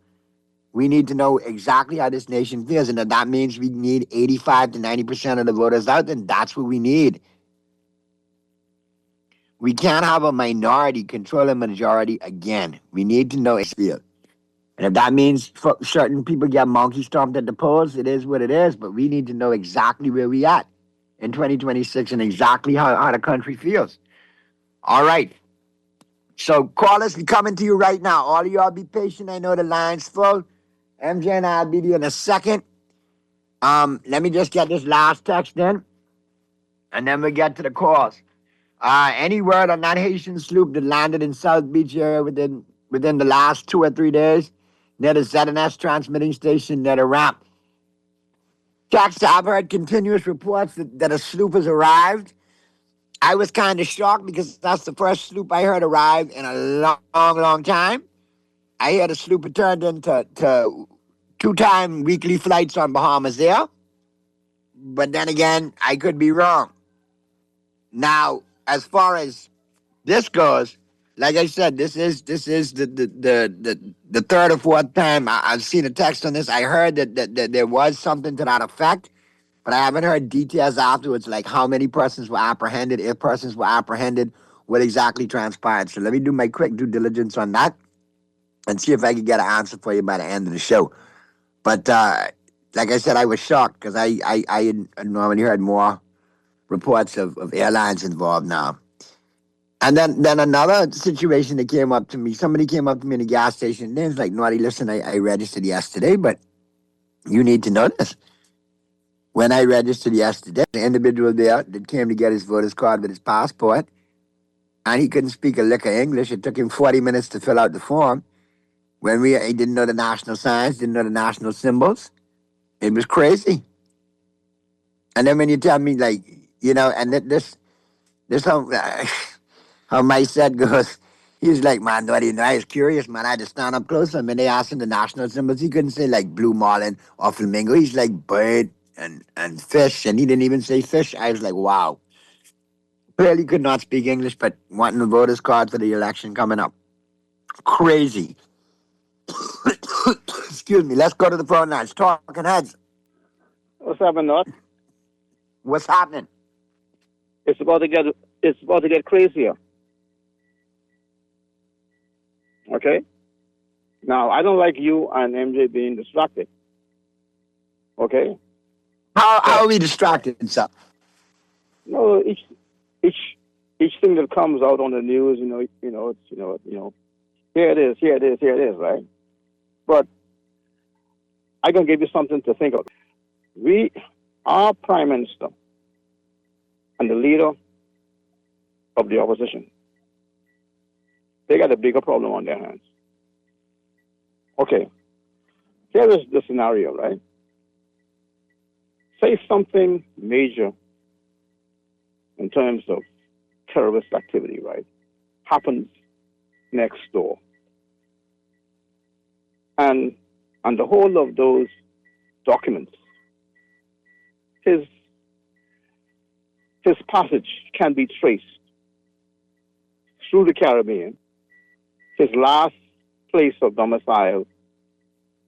We need to know exactly how this nation feels. And if that means we need 85 to 90% of the voters out, then that's what we need. We can't have a minority control a majority again. We need to know it's real. And if that means certain people get monkey stomped at the polls, it is what it is. But we need to know exactly where we at in 2026 and exactly how the country feels. All right. So callers, we coming to you right now. All of y'all be patient. I know the line's full. MJ and I'll be there in a second. Let me just get this last text in, and then we'll get to the calls. Any word on that Haitian sloop that landed in South Beach area within the last 2 or 3 days near the ZNS transmitting station near the ramp? Text, I've heard continuous reports that a sloop has arrived. I was kind of shocked because that's the first sloop I heard arrive in a long time. I heard a sloop had turned into 2-time weekly flights on Bahamas Air. But then again, I could be wrong. Now, as far as this goes, like I said, this is the third or fourth time I've seen a text on this. I heard that there was something to that effect, but I haven't heard details afterwards, like how many persons were apprehended, if persons were apprehended, what exactly transpired. So let me do my quick due diligence on that and see if I can get an answer for you by the end of the show. But like I said, I was shocked because I had normally heard more reports of airlines involved now. And then another situation that came up to me, somebody came up to me in a gas station, and was like, Naughty, listen, I registered yesterday, but you need to know this. When I registered yesterday, the individual there that came to get his voter's card with his passport, and he couldn't speak a lick of English. It took him 40 minutes to fill out the form. He didn't know the national signs, didn't know the national symbols. It was crazy. And then when you tell me, like, and this how my set goes, He's like, man, what you know, I was curious, man. I had to stand up close to him and they asked him the national symbols. He couldn't say like blue marlin or flamingo. He's like bird and fish, and he didn't even say fish. I was like, wow. Clearly could not speak English, but wanting to vote his card for the election coming up. Crazy. Excuse me. Let's go to the phone lines. Talking heads. What's happening, Not? What's happening? It's about to get crazier. Okay? Now, I don't like you and MJ being distracted. Okay? How are we distracted, sir? No, each thing that comes out on the news, here it is, right? But I can give you something to think of. Our Prime Minister and the leader of the opposition, they got a bigger problem on their hands. Okay, here is the scenario, right? Say something major in terms of terrorist activity, right, happens next door. And the whole of those documents, his passage can be traced through the Caribbean. His last place of domicile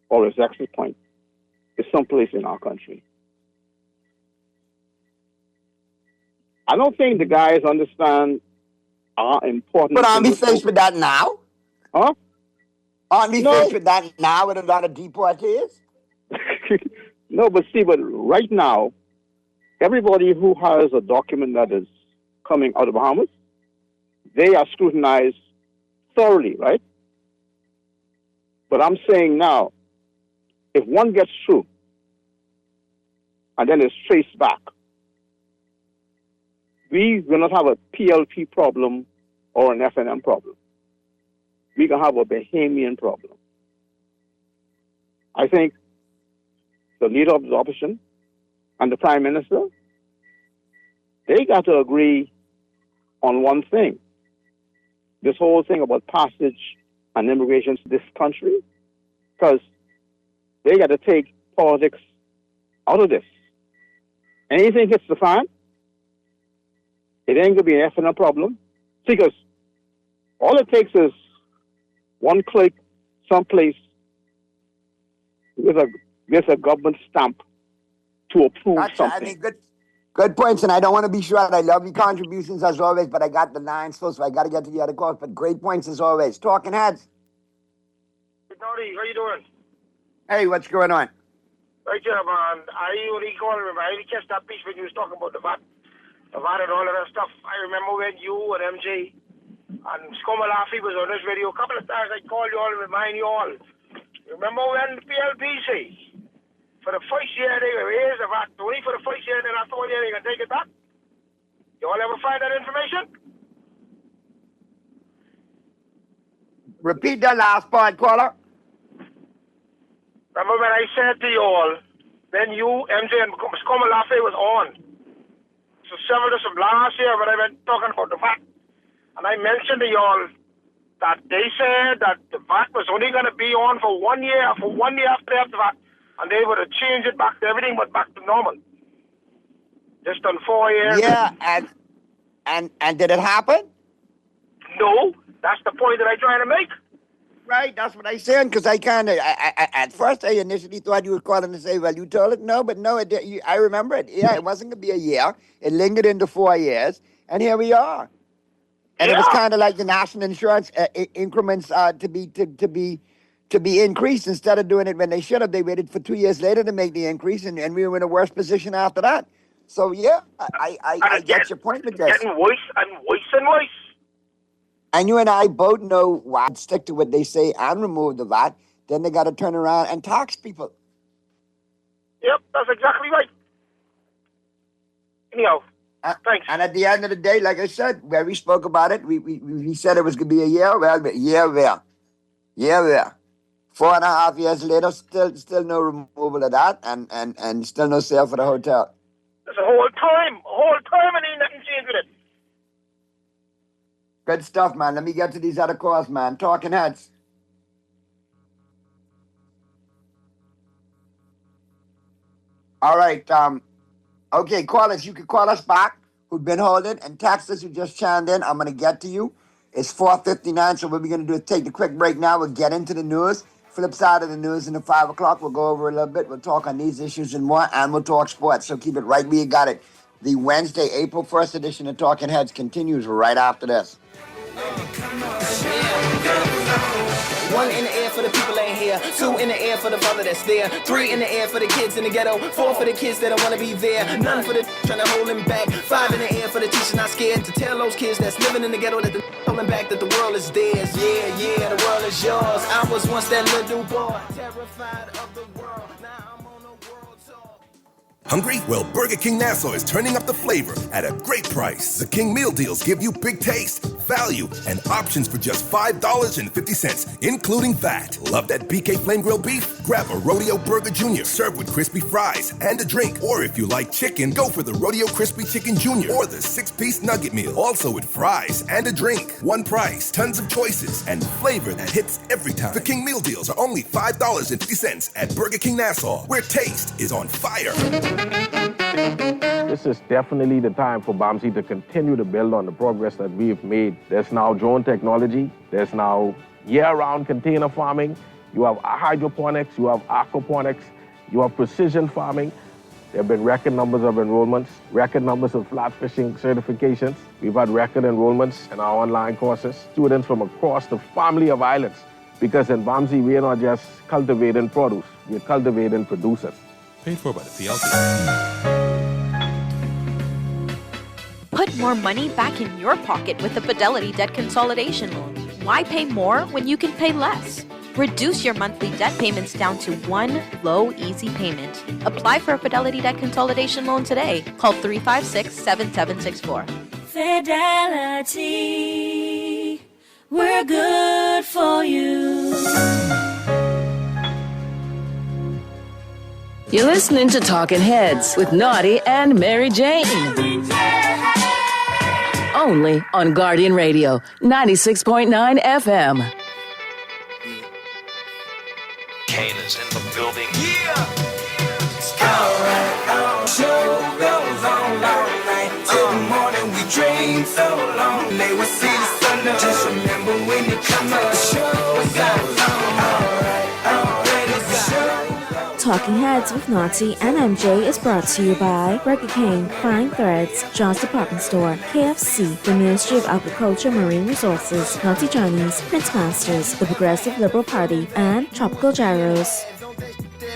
or his exit point is someplace in our country. I don't think the guys understand how important. But aren't we faced with that now? Huh? Aren't we faced with that now with a lot of deportees? No, but right now, everybody who has a document that is coming out of Bahamas, they are scrutinized thoroughly, right? But I'm saying now, if one gets through and then is traced back, we will not have a PLP problem or an FNM problem. We can have a Bahamian problem. I think the leader of the opposition and the Prime Minister, they got to agree on one thing. This whole thing about passage and immigration to this country, because they got to take politics out of this. Anything hits the fan, it ain't going to be an FNM problem, because all it takes is one click someplace with a government stamp to approve something. I mean, good points, and I don't want to be short. I love your contributions as always, but I got the lines full, so I got to get to the other calls. But great points as always. Talking heads. Howdy, how you doing? Hey, what's going on? Right here, man. I only catch that piece when you was talking about the VAT and all of that stuff. I remember when you and MJ and Skomalafi was on this video. A couple of times I called you all and remind you all. Remember when the PLPC, for the first year they raised the VAT, only for the first year, then after 1 year they can take it back? You all ever find that information? Repeat that last part, caller. Remember when I said to you all, when you, MJ, and Skomalafi was on, so several days of last year when I went talking about the VAT, and I mentioned to you all that they said that the VAT was only going to be on for 1 year, after they have the VAT, and they would have changed it back to everything but back to normal. Just on 4 years. Yeah, and did it happen? No, that's the point that I'm trying to make. Right, that's what I said, because I at first I initially thought you were calling to say, well, you told it. No, but no, I remember it. Yeah, it wasn't going to be a year. It lingered into 4 years, and here we are. And it was kind of like the national insurance increments to be increased instead of doing it when they should have. They waited for 2 years later to make the increase, and we were in a worse position after that. So yeah, I get your point with this. Getting worse and worse and worse. And you and I both know why stick to what they say and remove the VAT. Then they got to turn around and tax people. Yep, that's exactly right. Anyhow. Thanks. And at the end of the day, like I said, where we spoke about it, we said it was going to be a year. Well, year there. 4.5 years later, still no removal of that, and still no sale for the hotel. That's a whole time, and ain't nothing changed with it. Good stuff, man. Let me get to these other calls, man. Talking Heads. All right. Okay, callers, you can call us back who've been holding and text us who just chimed in. I'm going to get to you. It's 4:59, so what we're going to do is take the quick break now. We'll get into the news. Flip side of the news in the 5 o'clock. We'll go over a little bit. We'll talk on these issues and more, and we'll talk sports. So keep it right where you got it. The Wednesday, April 1st edition of Talking Heads continues right after this. 1 in the air for the people ain't here. 2 in the air for the father that's there. 3 in the air for the kids in the ghetto. 4 for the kids that don't want to be there. None for the trying to hold them back. 5 in the air for the teacher not scared to tell those kids that's living in the ghetto that the holding back that the world is theirs. Yeah, the world is yours. I was once that little boy, terrified of the world. Now I'm on a world tour. Hungry? Well, Burger King Nassau is turning up the flavor at a great price. The King Meal Deals give you big taste, value, and options for just $5.50, including VAT. Love that BK Flame Grilled Beef? Grab a Rodeo Burger Jr. served with crispy fries and a drink. Or if you like chicken, go for the Rodeo Crispy Chicken Jr. or the 6-piece Nugget Meal, also with fries and a drink. One price, tons of choices, and flavor that hits every time. The King Meal Deals are only $5.50 at Burger King Nassau, where taste is on fire. This is definitely the time for BAMSI to continue to build on the progress that we've made. There's now drone technology. There's now year-round container farming. You have hydroponics. You have aquaponics. You have precision farming. There have been record numbers of enrollments, record numbers of flat fishing certifications. We've had record enrollments in our online courses. Students from across the family of islands. Because in BAMSI, we're not just cultivating produce. We're cultivating producers. Paid for by the PLC. Put more money back in your pocket with the Fidelity Debt Consolidation Loan. Why pay more when you can pay less? Reduce your monthly debt payments down to one low, easy payment. Apply for a Fidelity Debt Consolidation Loan today. Call 356-7764. Fidelity, we're good for you. You're listening to Talking Heads with Naughty and Mary Jane. Only on Guardian Radio, 96.9 FM. Kane is in the building. Alright, show goes on all night. Till the morning we dream so long. They will see the sun up. Just remember when you come up. Show goes on. Alright, ready to show. Talking Heads with Naughty and MJ is brought to you by Burger King, Fine Threads, John's Department Store, KFC, the Ministry of Agriculture, Marine Resources, Naughty Johnny's, Prince Masters, the Progressive Liberal Party, and Tropical Gyros.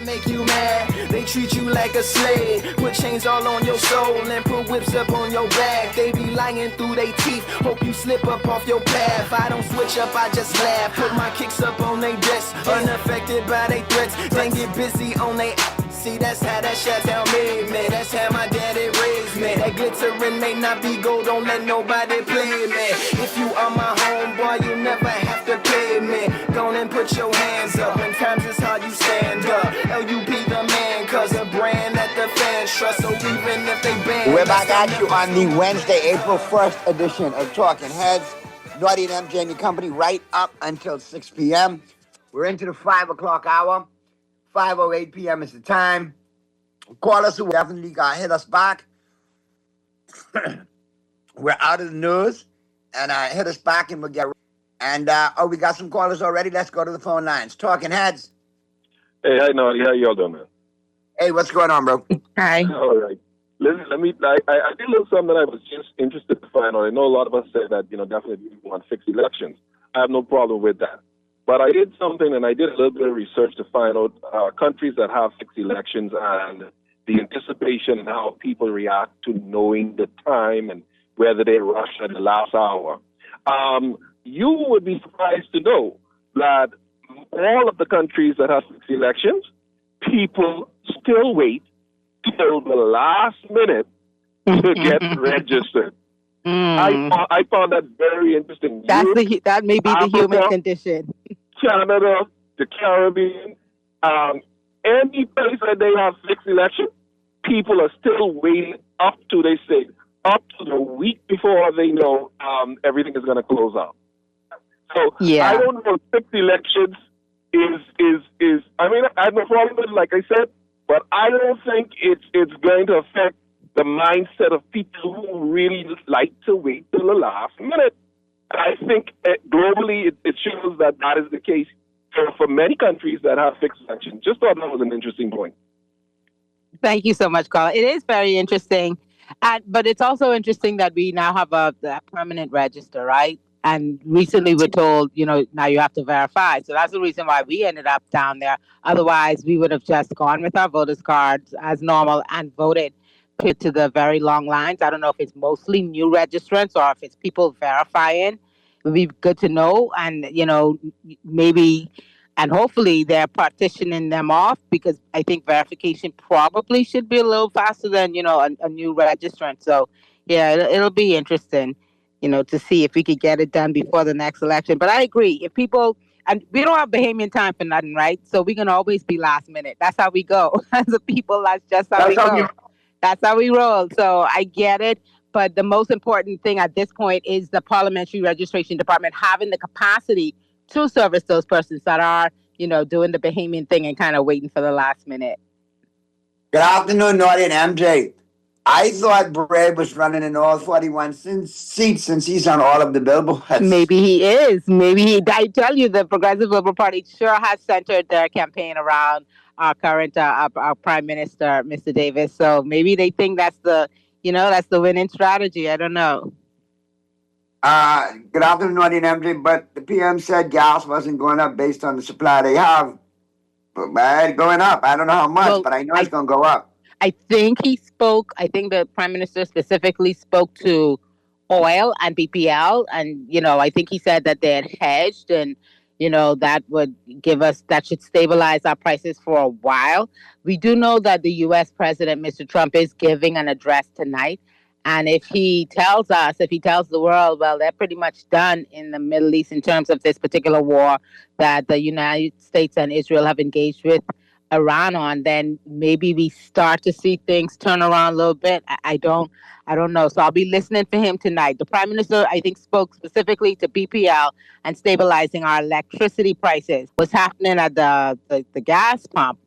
Make you mad, they treat you like a slave. Put chains all on your soul and put whips up on your back. They be lying through their teeth, hope you slip up off your path. I don't switch up, I just laugh. Put my kicks up on they desk, unaffected by they threats. Then get busy on they. See, that's how that Chi-Town made me. That's how my daddy raised me. That glittering may not be gold, don't let nobody play me. If you are my homeboy, you never have to pay me. Go and put your hands up. When times is hard, you stand up. LUP the man, cause a brand that the fans trust. So even if they ban, we're back at you on the Wednesday, April 1st edition of Talking Heads. Naughty and MJ and your company right up until 6 p.m. We're into the 5 o'clock hour. 5:08 p.m. is the time. Call us who definitely hit us back. We're out of the news. And hit us back and we'll get... And, we got some callers already. Let's go to the phone lines. Talking Heads. Hey, hi, Naughty. How y'all doing, man? Hey, what's going on, bro? Hi. All right. Listen, I did a little something that I was just interested to find out. I know a lot of us say that, definitely we want fixed elections. I have no problem with that. But I did something, and I did a little bit of research to find out countries that have fixed elections and the anticipation and how people react to knowing the time and whether they rush at the last hour. You would be surprised to know that all of the countries that have fixed elections, people still wait till the last minute to get registered. I found that very interesting. That may be the human condition. Canada, the Caribbean, any place that they have fixed election, people are still waiting up to, they say, up to the week before they know everything is going to close out. So Yeah. I don't know. 6 elections is. I mean, I have no problem with it, like I said, but I don't think it's going to affect the mindset of people who really like to wait till the last minute. I think globally it shows that is the case for many countries that have fixed elections. Just thought that was an interesting point. Thank you so much, Carl. It is very interesting. But it's also interesting that we now have a permanent register, right? And recently we're told, now you have to verify. So that's the reason why we ended up down there. Otherwise, we would have just gone with our voters' cards as normal and voted to the very long lines. I don't know if it's mostly new registrants or if it's people verifying. It would be good to know. And, maybe, and hopefully they're partitioning them off, because I think verification probably should be a little faster than, a new registrant. So, yeah, it'll be interesting, to see if we could get it done before the next election. But I agree. If people, and we don't have Bahamian time for nothing, right? So we can always be last minute. That's how we go. As a people, that's just how we go. That's how we roll. So I get it. But the most important thing at this point is the Parliamentary Registration Department having the capacity to service those persons that are, doing the Bahamian thing and kind of waiting for the last minute. Good afternoon, Naughty and MJ. I thought Brad was running in all 41 seats since he's on all of the billboards. Maybe he is. I tell you, the Progressive Liberal Party sure has centered their campaign around our current, our Prime Minister, Mr. Davis. So maybe they think that's the winning strategy. I don't know. Good afternoon, Naughty and MJ. But the PM said gas wasn't going up based on the supply they have. But going up. I don't know how much, but I know it's going to go up. I think the Prime Minister specifically spoke to oil and BPL. And, I think he said that they had hedged and, that should stabilize our prices for a while. We do know that the U.S. President, Mr. Trump, is giving an address tonight. And if he tells the world, well, they're pretty much done in the Middle East in terms of this particular war that the United States and Israel have engaged with Iran on, then maybe we start to see things turn around a little bit. I don't know. So I'll be listening for him tonight. The Prime Minister, I think, spoke specifically to BPL and stabilizing our electricity prices. What's happening at the gas pump?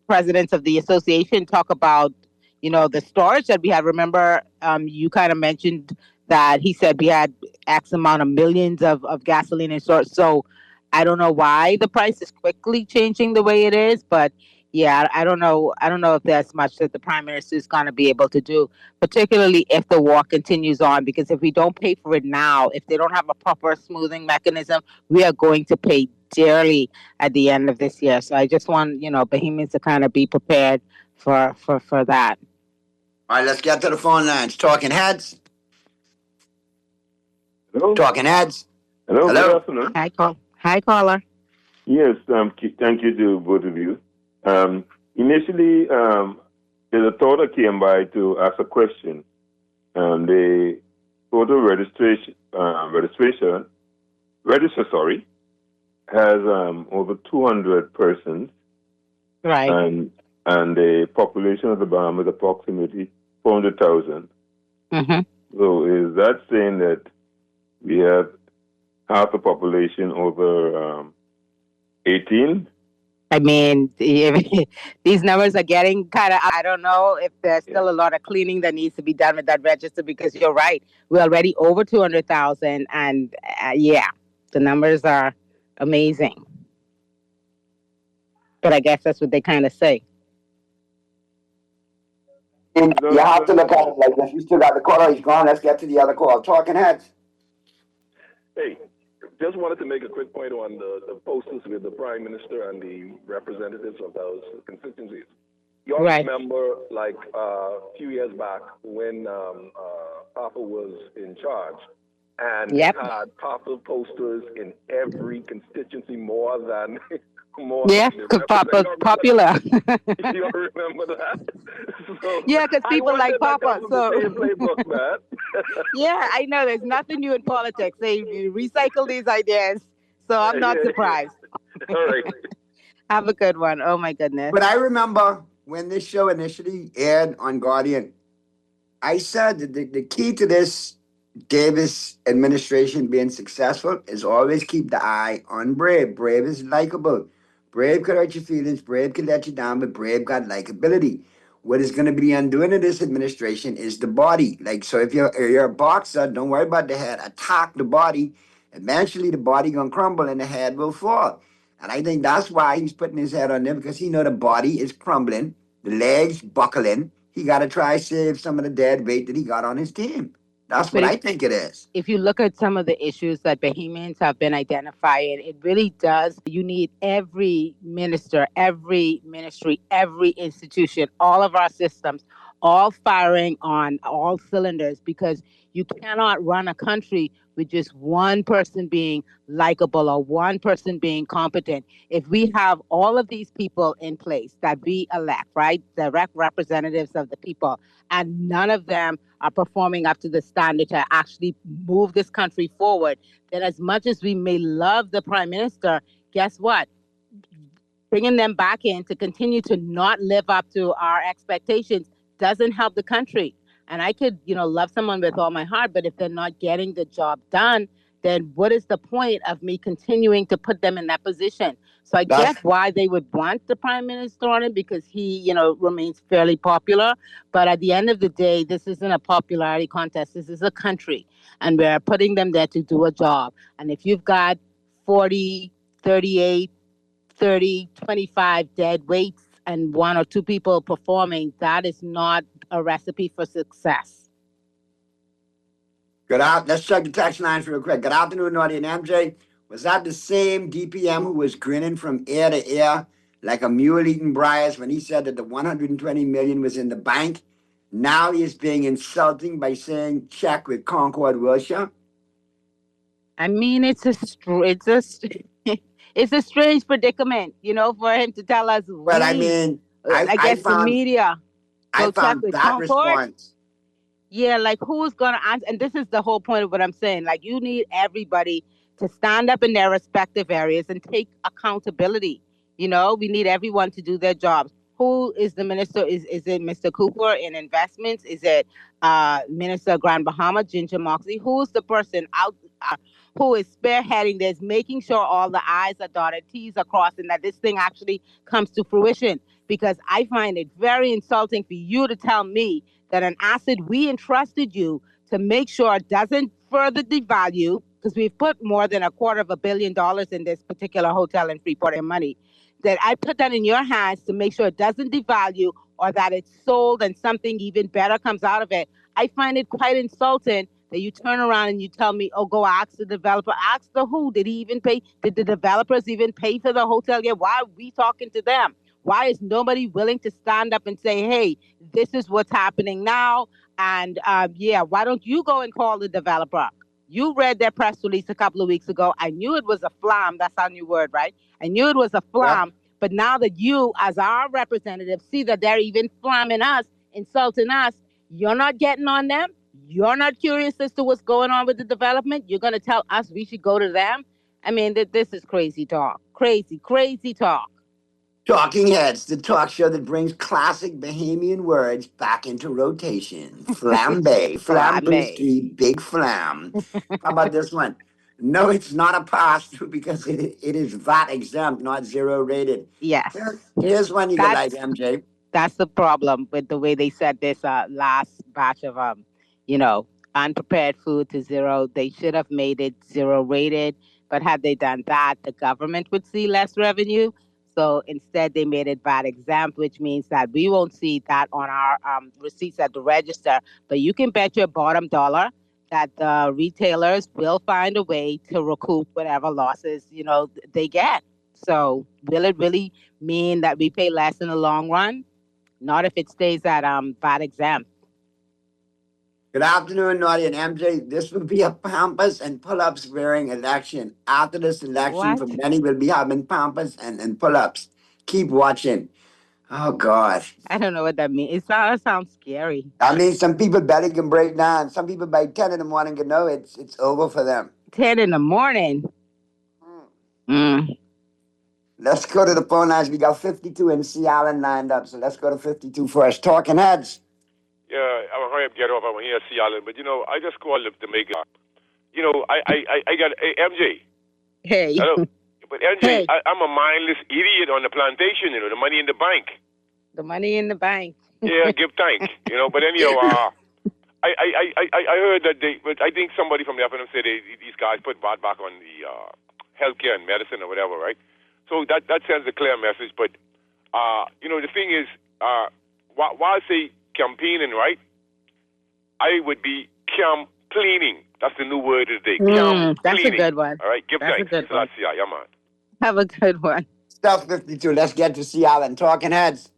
Presidents of the association talk about, the storage that we had. Remember, you kind of mentioned that he said we had X amount of millions of gasoline in storage. So I don't know why the price is quickly changing the way it is, but yeah, I don't know. I don't know if there's much that the Prime Minister is going to be able to do, particularly if the war continues on, because if we don't pay for it now, if they don't have a proper smoothing mechanism, we are going to pay dearly at the end of this year. So I just want, Bahamians to kind of be prepared for that. All right, let's get to the phone lines. Talking Heads. Hello. Talking Heads. Hello. Hello. Good afternoon. Hi, caller. Yes, thank you to both of you. Initially, there's a thought that came by to ask a question. The voter registration, has over 200 persons. Right. And the population of the Bahamas is approximately 400,000. Mm-hmm. So is that saying that we have half the population over 18? I mean, these numbers are getting kind of, I don't know if there's still a lot of cleaning that needs to be done with that register, because you're right. We're already over 200,000. And the numbers are amazing. But I guess that's what they kind of say. And you have to look at it like this. We still got the caller. He's gone. Let's get to the other call. Talking Heads. Hey, just wanted to make a quick point on the posters with the Prime Minister and the representatives of those constituencies. You all remember, like a few years back, when Papa was in charge, and had Papa posters in every constituency more than... because Papa's popular. You remember that? So yeah, because people like Papa. So the same playbook, man. Yeah, I know. There's nothing new in politics. They recycle these ideas, so I'm not surprised. All right. Have a good one. Oh my goodness. But I remember when this show initially aired on Guardian, I said that the key to this Davis administration being successful is always keep the eye on Brave. Brave is likable. Brave could hurt your feelings. Brave could let you down, but Brave got likability. What is going to be the undoing of this administration is the body. Like, so if you're a boxer, don't worry about the head. Attack the body. Eventually, the body gonna crumble and the head will fall. And I think that's why he's putting his head on there, because he know the body is crumbling, the legs buckling. He got to try save some of the dead weight that he got on his team. That's what I think it is. If you look at some of the issues that Bahamians have been identifying, it really does. You need every minister, every ministry, every institution, all of our systems, all firing on all cylinders, because you cannot run a country with just one person being likable or one person being competent. If we have all of these people in place that we elect, right, direct representatives of the people, and none of them are performing up to the standard to actually move this country forward, then as much as we may love the prime minister, guess what? Bringing them back in to continue to not live up to our expectations doesn't help the country. And I could, love someone with all my heart, but if they're not getting the job done, then what is the point of me continuing to put them in that position? So I get why they would want the prime minister on it, because he, remains fairly popular. But at the end of the day, this isn't a popularity contest. This is a country, and we're putting them there to do a job. And if you've got 40, 38, 30, 25 dead weights and one or two people performing, that is not a recipe for success. Let's check the text lines real quick. Good afternoon, Naughty and MJ. Was that the same DPM who was grinning from ear to ear like a mule eating briars when he said that the $120 million was in the bank? Now he is being insulting by saying check with Concord Wilshire. I mean, it's a strange predicament, for him to tell us. Well, I mean, I guess the media. I found that response. Yeah, like who's going to answer? And this is the whole point of what I'm saying. Like, you need everybody to stand up in their respective areas and take accountability. We need everyone to do their jobs. Who is the minister? Is it Mr. Cooper in investments? Is it Minister Grand Bahama, Ginger Moxley? Who's the person out who is spearheading this, making sure all the I's are dotted, T's are crossed, and that this thing actually comes to fruition? Because I find it very insulting for you to tell me that an asset we entrusted you to make sure it doesn't further devalue, because we've put more than $250 million in this particular hotel in Freeport and money, that I put that in your hands to make sure it doesn't devalue or that it's sold and something even better comes out of it. I find it quite insulting that you turn around and you tell me, oh, go ask the developer. Ask the who? Did he even pay? Did the developers even pay for the hotel yet? Why are we talking to them? Why is nobody willing to stand up and say, hey, this is what's happening now? And why don't you go and call the developer? You read their press release a couple of weeks ago. I knew it was a flam. That's our new word, right? I knew it was a flam. Yeah. But now that you, as our representative, see that they're even flamming us, insulting us, you're not getting on them. You're not curious as to what's going on with the development. You're going to tell us we should go to them. I mean, this is crazy talk. Crazy talk. Talking Heads, the talk show that brings classic Bahamian words back into rotation. Flambe, flambe, big flam. How about this one? No, it's not a pass-through because it is VAT exempt, not zero rated. Yes. Here's one you got, like, MJ. That's the problem with the way they said this last batch of, unprepared food to zero. They should have made it zero rated, but had they done that, the government would see less revenue. So instead, they made it VAT exempt, which means that we won't see that on our receipts at the register. But you can bet your bottom dollar that the retailers will find a way to recoup whatever losses, they get. So will it really mean that we pay less in the long run? Not if it stays at VAT exempt. Good afternoon, Naughty and MJ. This will be a Pampas and pull-ups wearing election. After this election, for many will be having Pampas and pull-ups. Keep watching. Oh, God. I don't know what that means. It sounds scary. I mean, some people belly can break down. Some people by 10 in the morning can know it's over for them. 10 in the morning? Let's go to the phone lines. We got 52 in Seattle lined up, so let's go to 52 first. Talking Heads. Yeah, I'm hurry up, get off. I'm here, Seattle. But I just called to make it. I got MJ. Hey. Hello. But MJ, Hey. I'm a mindless idiot on the plantation. The money in the bank. The money in the bank. Yeah, give thanks. But anyhow, I heard that but I think somebody from the FNM said these guys put VAT back on the healthcare and medicine or whatever, right? So that sends a clear message. But the thing is, while I say campaigning, right, I would be complaining. That's the new word of the day. That's a good one. All right, give That's thanks. a good one. Yeah, man. Have a good one. Stuff 52. Let's get to Seattle. Talking Heads.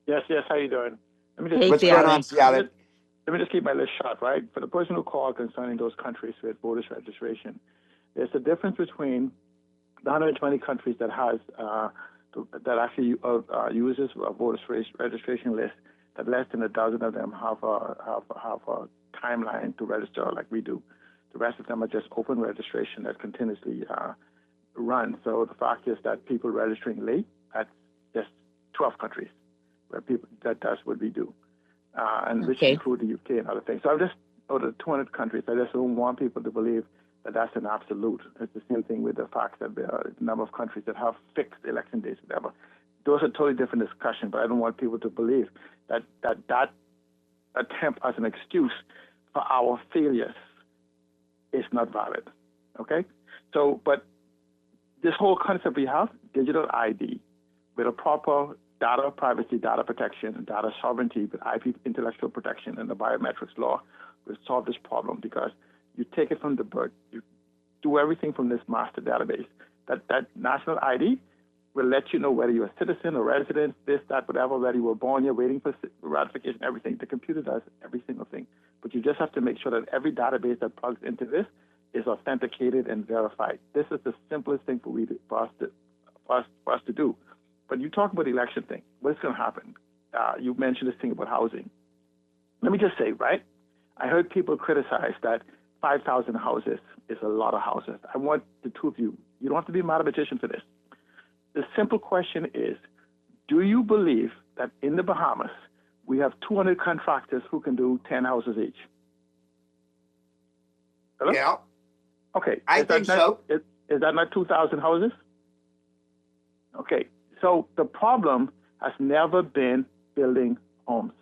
Yes, how you doing? What's going on, Seattle? Let me just keep my list short, right? For the person who called concerning those countries with voters registration, there's a difference between the 120 countries that has that actually uses a voters registration list. That less than a dozen of them have a timeline to register like we do. The rest of them are just open registration that continuously run. So the fact is that people registering late at just 12 countries where that's what we do, and which include the UK and other things. So out of 200 countries, I just don't want people to believe that that's an absolute. It's the same thing with the fact that there are a number of countries that have fixed election dates, whatever. Those are totally different discussions, but I don't want people to believe that attempt as an excuse for our failures is not valid. Okay? So, but this whole concept we have, digital ID, with a proper data privacy, data protection, data sovereignty, with IP intellectual protection and the biometrics law will solve this problem because you take it from the birth, you do everything from this master database. That national ID will let you know whether you're a citizen or resident, this, that, whatever, whether you were born, you're waiting for ratification, everything. The computer does every single thing. But you just have to make sure that every database that plugs into this is authenticated and verified. This is the simplest thing for us to do. But you talk about the election thing. What's going to happen? You mentioned this thing about housing. Let me just say, right? I heard people criticize that 5,000 houses is a lot of houses. I want the two of you don't have to be a mathematician for this. The simple question is, do you believe that in the Bahamas, we have 200 contractors who can do 10 houses each? Hello? Yeah. Okay. I think so. Is that not 2,000 houses? Okay. So the problem has never been building homes.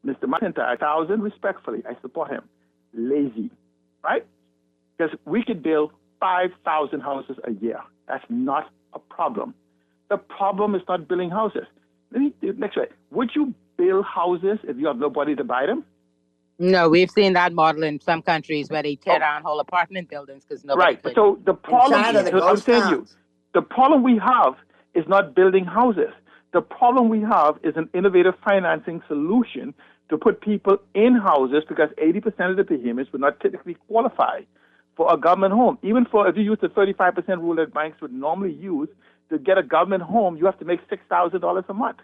Mr. McIntyre, 1,000, respectfully, I support him. Lazy, right? Because we could build 5,000 houses a year. That's not a problem. The problem is not building houses. Let me do it next way. Would you build houses if you have nobody to buy them? No, we've seen that model in some countries where they tear down whole apartment buildings because nobody Right. So the problem the problem we have is not building houses. The problem we have is an innovative financing solution to put people in houses because 80% of the behemoths would not typically qualify for a government home. Even if you use the 35% rule that banks would normally use to get a government home, you have to make $6,000 a month.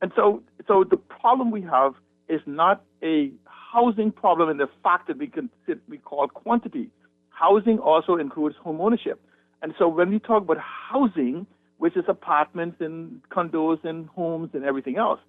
And so the problem we have is not a housing problem in the fact that we call quantity. Housing also includes home ownership. And so when we talk about housing, which is apartments and condos and homes and everything else,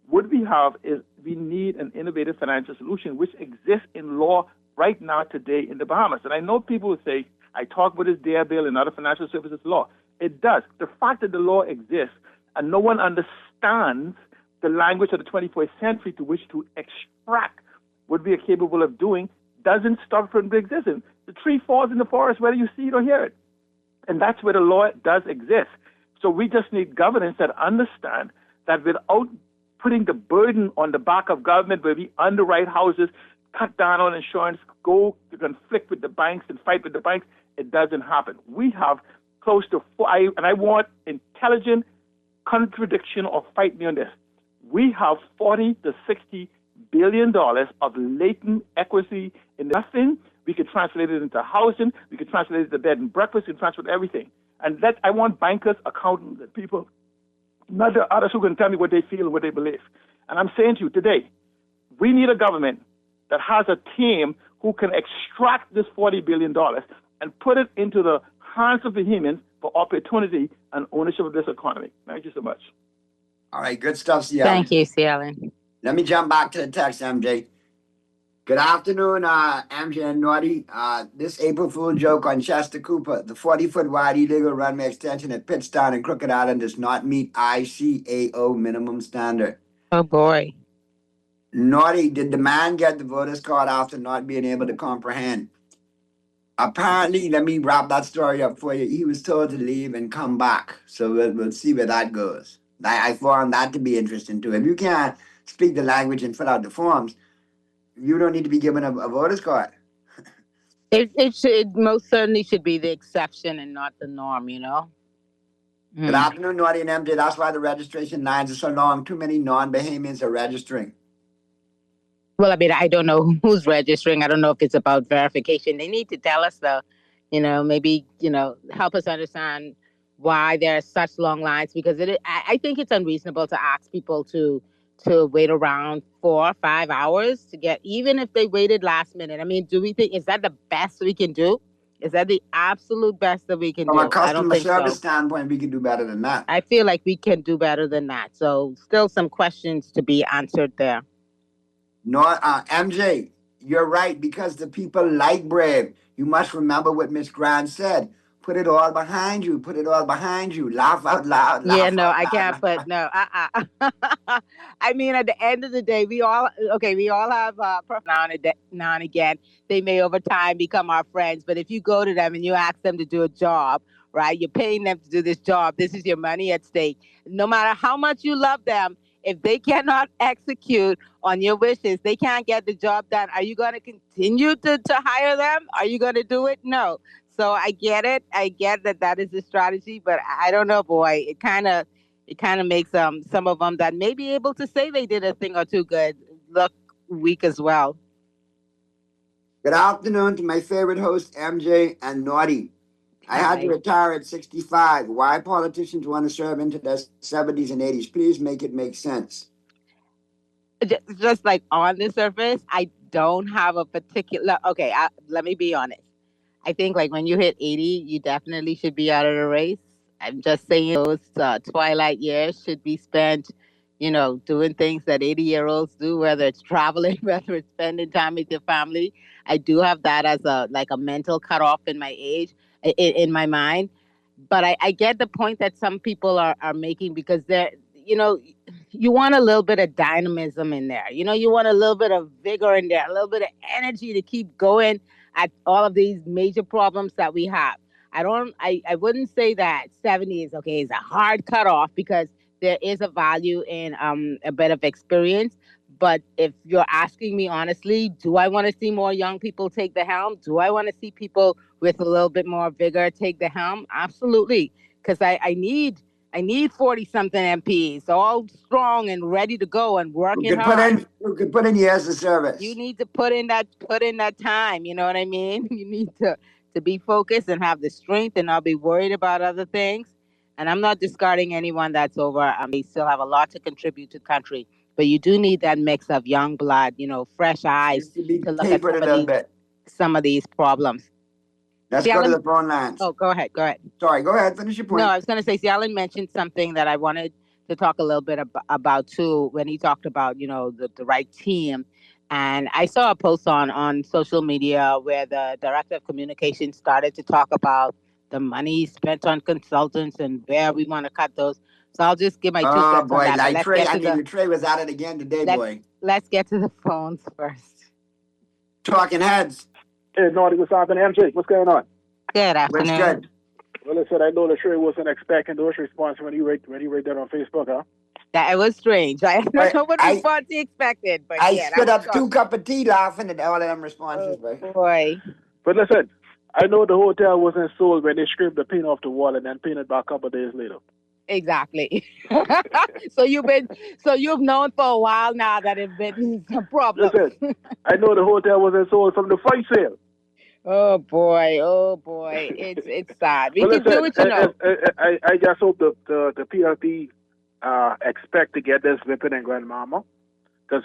what we have is we need an innovative financial solution which exists in law right now today in the Bahamas. And I know people will say, I talk about this DARE bill and other financial services law. It does. The fact that the law exists and no one understands the language of the 21st century to which to extract what we are capable of doing doesn't stop it from existing. The tree falls in the forest whether you see it or hear it. And that's where the law does exist. So we just need governance that understand that without putting the burden on the back of government where we underwrite houses, cut down on insurance, go to conflict with the banks and fight with the banks, it doesn't happen. We have close to and I want intelligent contradiction or fight me on this. We have $40 to $60 billion of latent equity in nothing. We could translate it into housing. We could translate it into bed and breakfast. We could translate everything. And I want bankers, accountants, and people, not the others who can tell me what they feel and what they believe. And I'm saying to you today, we need a government that has a team who can extract this $40 billion and put it into the hands of the humans for opportunity and ownership of this economy. Thank you so much. All right, good stuff, Seattle. Thank you, Seattle. Let me jump back to the text, MJ. Good afternoon, MJ and Naughty. This April Fool joke on Chester Cooper. The 40-foot wide illegal runway extension at Pittstown and Crooked Island does not meet ICAO minimum standard. Oh, boy. Naughty, did the man get the voter's card after not being able to comprehend? Apparently, let me wrap that story up for you. He was told to leave and come back. So we'll see where that goes. I found that to be interesting too. If you can't speak the language and fill out the forms, you don't need to be given a voter's card. It most certainly should be the exception and not the norm, you know? Good afternoon, Naughty and MJ. That's why the registration lines are so long. Too many non-Bahamians are registering. Well, I mean, I don't know who's registering. I don't know if it's about verification. They need to tell us, though, maybe, help us understand why there are such long lines, because I think it's unreasonable to ask people to wait around 4 or 5 hours to get, even if they waited last minute. I mean, do we think, is that the best we can do? Is that the absolute best that we can do? From a customer service so. standpoint, we can do better than that. I feel like we can do better than that. So still some questions to be answered there. No, MJ, you're right, because the people like Brave. You must remember what Miss Grant said. Put it all behind you. Put it all behind you. Laugh out loud. I can't put no. I mean, at the end of the day, we all have now and again. They may over time become our friends, but if you go to them and you ask them to do a job, right? You're paying them to do this job. This is your money at stake. No matter how much you love them, if they cannot execute on your wishes, they can't get the job done. Are you going to continue to hire them? Are you going to do it? No. So I get it. I get that is the strategy, but I don't know, boy. It kind of makes some of them that may be able to say they did a thing or two good look weak as well. Good afternoon to my favorite host, MJ and Naughty. I had to retire at 65. Why politicians want to serve into their 70s and 80s? Please make it make sense. Just like on the surface, I don't have a particular... Okay, let me be honest. I think like when you hit 80, you definitely should be out of the race. I'm just saying those twilight years should be spent, doing things that 80-year-olds do, whether it's traveling, whether it's spending time with your family. I do have that as a mental cutoff in my age. In my mind, but I get the point that some people are making, because they're, you want a little bit of dynamism in there. You want a little bit of vigor in there, a little bit of energy to keep going at all of these major problems that we have. I wouldn't say that 70 is a hard cutoff, because there is a value in a bit of experience. But if you're asking me honestly, do I want to see more young people take the helm? Do I want to see people with a little bit more vigor take the helm? Absolutely. Because I need 40-something MPs, all strong and ready to go and working hard. You could put in years of service. You need to put in that time. You know what I mean? You need to be focused and have the strength and not be worried about other things. And I'm not discarding anyone that's over. They still have a lot to contribute to the country. But you do need that mix of young blood, fresh eyes to look at some of these problems. Let's go to the phone lines. Oh, go ahead. Sorry, go ahead. Finish your point. No, I was going to say, Alan mentioned something that I wanted to talk a little bit about too, when he talked about, the right team. And I saw a post on social media where the director of communications started to talk about the money spent on consultants and where we want to cut those. So I'll just give my 2 cents on that. Like Trey was at it again today, boy. Let's get to the phones first. Talking heads. Hey, Naughty, what's happening? MJ, what's going on? Good afternoon. What's good? Well, listen, I know that Trey wasn't expecting those responses when he read that on Facebook, huh? That it was strange. I don't know what response he expected, but I spit up 2 cups of tea laughing at all of them responses, boy. But listen, I know the hotel wasn't sold when they scraped the paint off the wall and then painted back a couple of days later. Exactly. So you've known for a while now that it's been some problems. Listen, I know the hotel wasn't sold from the fight sale. Oh boy, it's sad. We can do what you know. I just hope the PLP expect to get this Vippin and Grandmama, because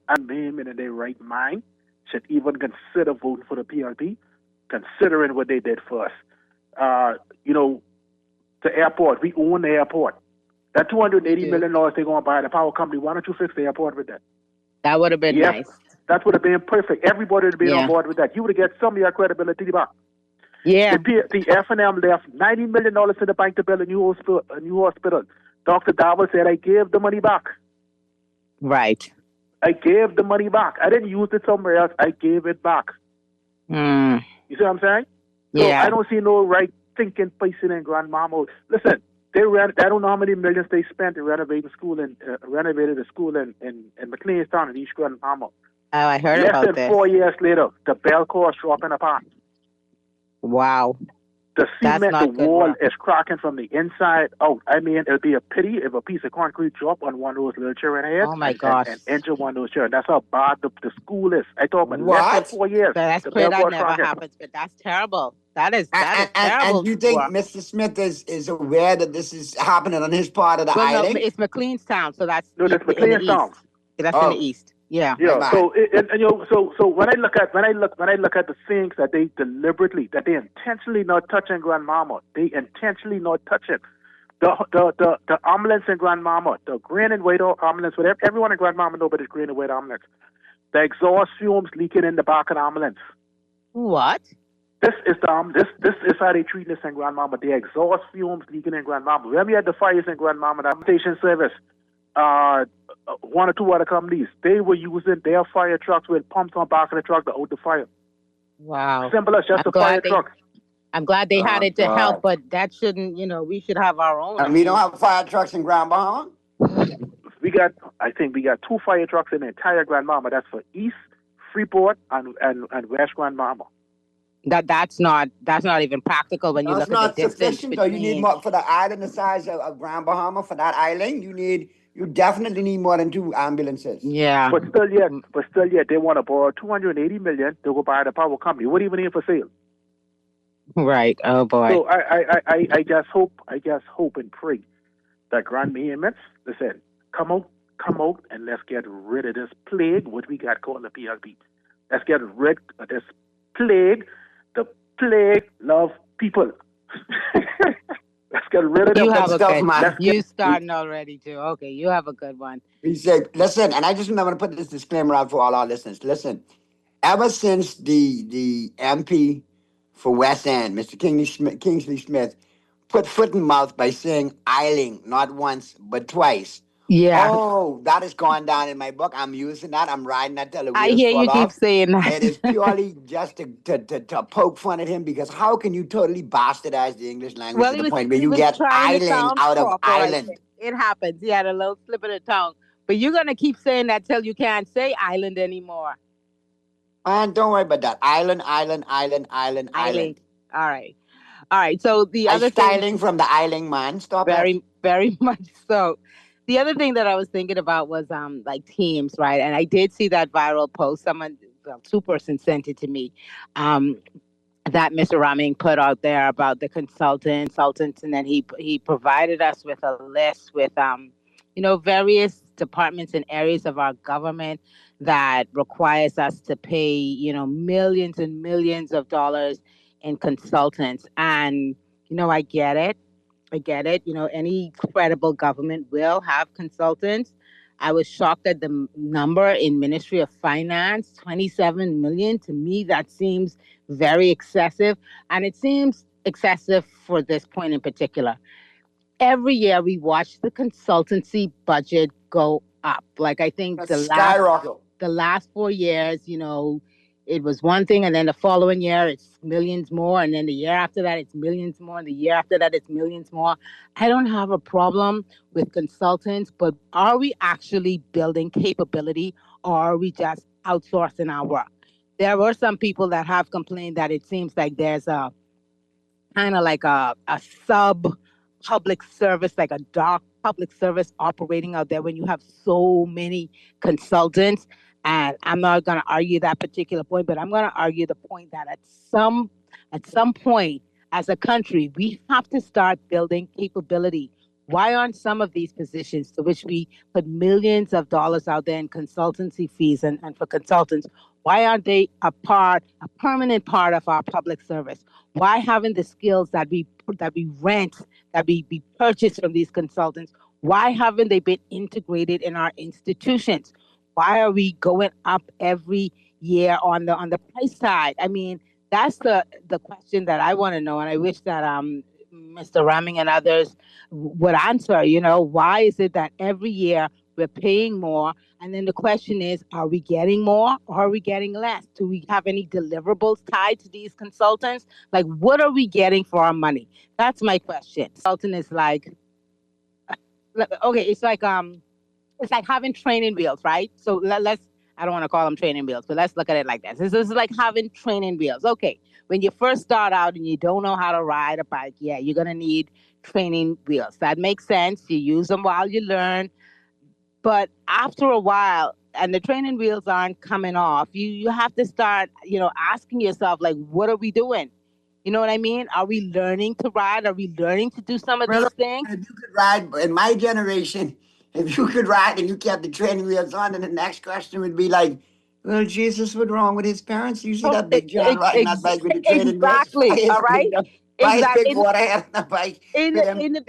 I'm him in their right mind should even consider voting for the PLP, considering what they did for us. The airport, we own the airport. That $280 million they're going to buy the power company, why don't you fix the airport with that? That would have been Yes, nice. that would have been perfect. Everybody would have been on board with that. You would have got some of your credibility back. Yeah. The F&M left $90 million in the bank to build a new hospital. Dr. Davos said, I gave the money back. Right. I gave the money back. I didn't use it somewhere else. I gave it back. Mm. You see what I'm saying? So Yeah. I don't see no right thinking person in Grandmama. Listen, I don't know how many millions they spent in renovating school and renovated the school in McLeanstown in East Grandmama. Oh, I heard Less about than this. 4 years later, the bell core is dropping apart. Wow. The That's cement, not the good wall work. is cracking from the inside out. I mean, it'll be a pity if a piece of concrete drop on one of those little children heads Oh, my gosh. and injure one of those children. That's how bad the school is. I talk about less What? than 4 years. That's the pray bell that core never cracking. happens, but that's terrible. That is terrible. And you think work. Mr. Smith is aware that this is happening on his part of the Well, no, island? it's McLeanstown, so that's No, that's in the McLeanstown. east. That's in the east. Yeah. Yeah. So so when I look at the things that they deliberately, that they intentionally not touching Grandmama, they intentionally not touching the ambulance in Grandmama, the green and white ambulance. Whatever everyone in Grandmama know, but it's green and white ambulance. The exhaust fumes leaking in the back of the ambulance. What? This is this is how they treat this in Grandmama. The exhaust fumes leaking in Grandmama. When we had the fires in Grandmama, the station service, one or two other companies, they were using their fire trucks with pumps on back of the truck to out the fire. Wow. Simple as just a fire truck. I'm glad they had Oh, it to help, God. but that shouldn't, we should have our own. And we don't have fire trucks in Grand Bahama? I think we got 2 fire trucks in the entire Grandmama. That's for East Freeport and West Grandmama. That's not even practical when you That's look at not the distance sufficient, though. You need between. more for the island the size of Grand Bahama, for that island. You definitely need more than 2 ambulances. Yeah. But still yet, they want to borrow $280 million to go buy the power company. What even in for sale? Right. Oh boy. So I just hope and pray that Grand Mayements, listen, come out and let's get rid of this plague, what we got called the PLP. Let's get rid of this plague. The plague love people. Let's get rid of You them. have a stuff, good man. You starting already too. Okay, you have a good one. He said, listen, and I just remember to put this disclaimer out for all our listeners. Listen, ever since the MP for West End, Mr. Kingsley Smith, put foot in mouth by saying island not once but twice. Yeah. Oh, that has gone down in my book. I'm using that. I'm riding that till the I wheels hear fall you keep off. saying that. It is purely just to poke fun at him, because how can you totally bastardize the English language Well, to he the was, point where he you was get trying to island sound out of proper, I island? think. It happens. He had a little slip of the tongue. But you're gonna keep saying that till you can't say island anymore. And don't worry about that. Island. All right. So the other thing, styling from the island, man. Stop very, very much so. The other thing that I was thinking about was like teams, right? And I did see that viral post. Two persons sent it to me. That Mr. Raming put out there about the consultants, and then he provided us with a list with various departments and areas of our government that requires us to pay millions and millions of dollars in consultants. And I get it. Any credible government will have consultants. I was shocked at the number in Ministry of Finance, 27 million. To me, that seems very excessive. And it seems excessive for this point in particular. Every year we watch the consultancy budget go up. Like I think the last 4 years, it was one thing, and then the following year it's millions more, and then the year after that it's millions more, and the year after that it's millions more. I don't have a problem with consultants, but are we actually building capability, or are we just outsourcing our work? There were some people that have complained that it seems like there's a kind of like a sub public service, like a dark public service operating out there when you have so many consultants. And I'm not going to argue that particular point, but I'm going to argue the point that at some point as a country, we have to start building capability. Why aren't some of these positions to which we put millions of dollars out there in consultancy fees and for consultants, why aren't they a permanent part of our public service? Why haven't the skills that we rent, that we purchase from these consultants, why haven't they been integrated in our institutions? why are we going up every year on the price side? I mean, that's the question that I want to know, and I wish that Mr. Ramming and others would answer. You know, why is it that every year we're paying more? And then the question is, are we getting more or are we getting less? Do we have any deliverables tied to these consultants? Like, what are we getting for our money? That's my question. Consultant is like, okay, it's like having training wheels, right? So let's, I don't want to call them training wheels, but let's look at it like this. This is like having training wheels. Okay, when you first start out and you don't know how to ride a bike, yeah, you're going to need training wheels. That makes sense. You use them while you learn. But after a while, and the training wheels aren't coming off, you have to start, asking yourself, like, what are we doing? You know what I mean? Are we learning to ride? Are we learning to do some of these things? If you could ride, in my generation, if you could ride and you kept the training wheels on, then the next question would be like, well, Jesus, what's wrong with his parents? You see that big John riding that bike with the training exactly, wheels? All right? Exactly. Big water head on the bike. In the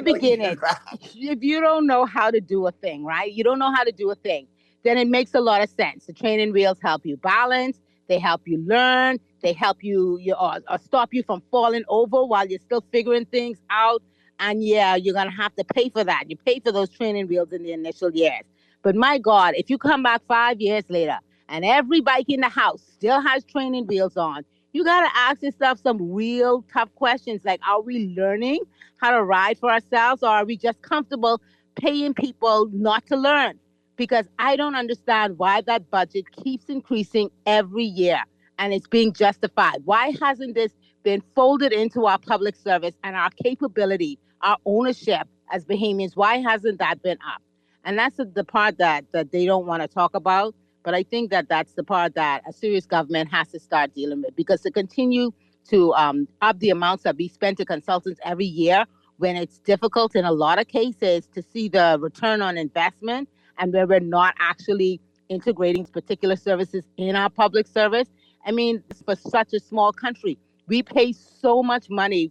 beginning, if you don't know how to do a thing, right? You don't know how to do a thing, then it makes a lot of sense. The training wheels help you balance. They help you learn. They help you or stop you from falling over while you're still figuring things out. And yeah, you're going to have to pay for that. You pay for those training wheels in the initial years. But my God, if you come back 5 years later and every bike in the house still has training wheels on, you got to ask yourself some real tough questions. Like, are we learning how to ride for ourselves, or are we just comfortable paying people not to learn? Because I don't understand why that budget keeps increasing every year and it's being justified. Why hasn't this been folded into our public service and our capability, our ownership as Bahamians? Why hasn't that been up? And that's the part that they don't want to talk about. But I think that's the part that a serious government has to start dealing with, because to continue to up the amounts that we spend to consultants every year when it's difficult in a lot of cases to see the return on investment, and where we're not actually integrating particular services in our public service. I mean, for such a small country, we pay so much money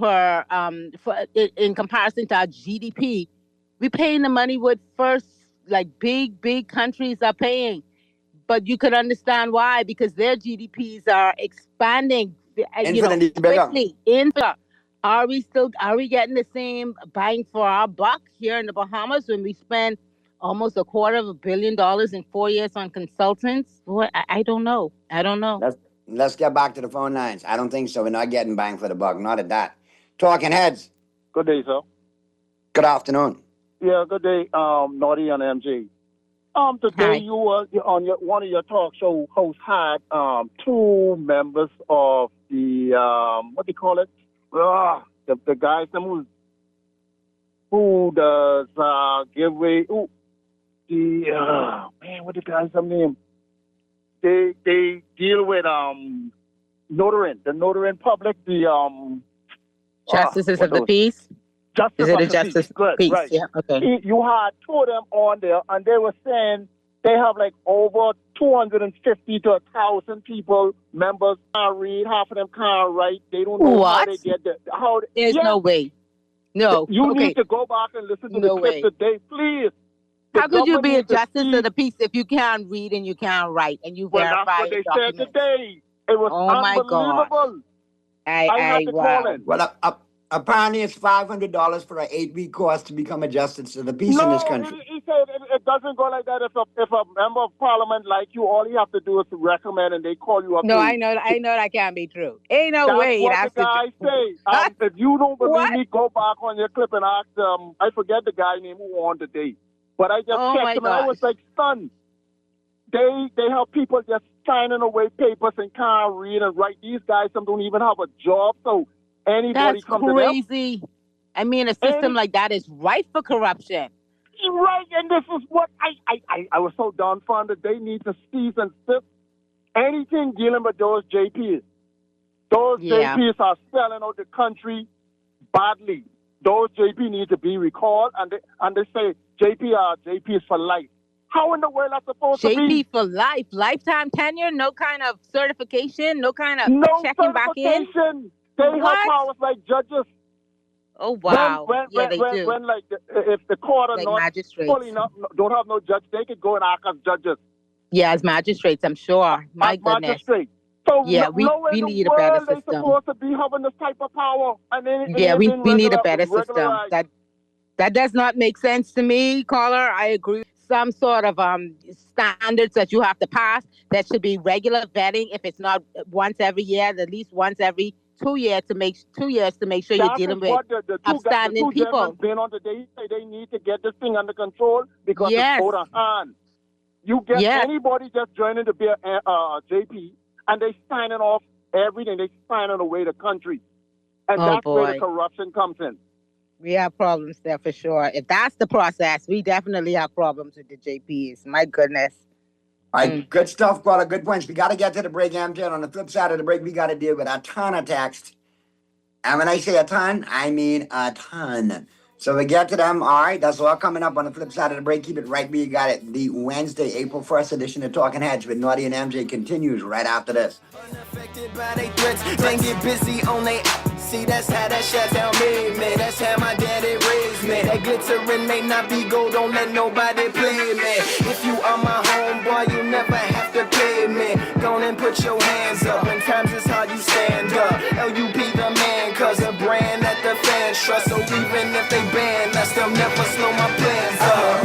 in comparison to our GDP. We're paying the money what first, like big countries are paying. But you could understand why, because their GDPs are expanding, quickly. Are we getting the same bang for our buck here in the Bahamas when we spend almost $250 million in 4 years on consultants? Boy, I don't know. Let's get back to the phone lines. I don't think so. We're not getting bang for the buck. Not at that. Talking Heads. Good day, sir. Good afternoon. Yeah, good day, Naughty and MJ. Today you were on one of your talk show hosts had two members of the what do you call it? The guys who does give away. What the guy's name? They deal with Notarin, the Notarin public, the Justices of the Peace. Justice Is it of a the Justice Peace? Good, Peace? right. Yeah, okay. You had two of them on there, and they were saying they have like over 250 to 1,000 people, members, can't read, half of them can't write. They don't know how they get there. There's no way. No. You need to go back and listen to the clip today, please. How could you be a justice of the peace if you can't read and you can't write and you verify that's what they said today. It was unbelievable. I had to call it. Well, apparently it's $500 for an 8-week course to become a justice of the peace in this country. He said it doesn't go like that. If a member of parliament like you, all you have to do is to recommend, and they call you up. No, I know that can't be true. Ain't no way. That's what the guy say. If you don't believe me, go back on your clip and ask I forget the guy name who won today, but I just checked him and I was like stunned. They help people just signing away papers and can't read and write. These guys some don't even have a job, so anybody That's come crazy. to them. I mean, a system like that is rife for corruption. Right, and this is what I was so dumbfounded. They need to cease and desist anything dealing with those JPs. Those JPs are selling out the country badly. Those JP need to be recalled, and they say JP is for life. How in the world are supposed to be? JP for life, lifetime tenure, no kind of certification, no kind of checking back in. They have powers like judges. Oh wow! Yeah, they do. When like if the court are Like not magistrates. fully don't have no judge, they could go and act as judges. Yeah, as magistrates, I'm sure. My goodness. Magistrate. So Yeah, we need a better they're system. supposed to be having this type of power, and then Yeah, we need a better system. That does not make sense to me, caller. I agree. Some sort of standards that you have to pass that should be regular vetting. If it's not once every year, at least once every 2 years to make sure you're dealing with upstanding people. Been on today, they need to get this thing under control because it's out of hand. You get anybody just joining to be a JP, and they signing off everything. They signing away the country, and that's where the corruption comes in. We have problems there for sure. If that's the process, we definitely have problems with the JPs. My goodness. All right, good stuff, caller. Good points. We got to get to the break, MJ. And on the flip side of the break, we got to deal with a ton of text. And when I say a ton, I mean a ton. So we get to them. All right, that's all coming up on the flip side of the break. Keep it right where you got it. The Wednesday, April 1st edition of Talking Heads with Naughty and MJ continues right after this. Unaffected by they threats, they get busy on they. See, that's how that Chateau made me. That's how my daddy raised me. That glittering may not be gold, don't let nobody play me. If you are my homeboy, you never have to pay me. Go and put your hands up. When times is hard, you stand up. LUP the man, cause a brand that the fans trust. So even if they ban us, they'll never slow my plans up.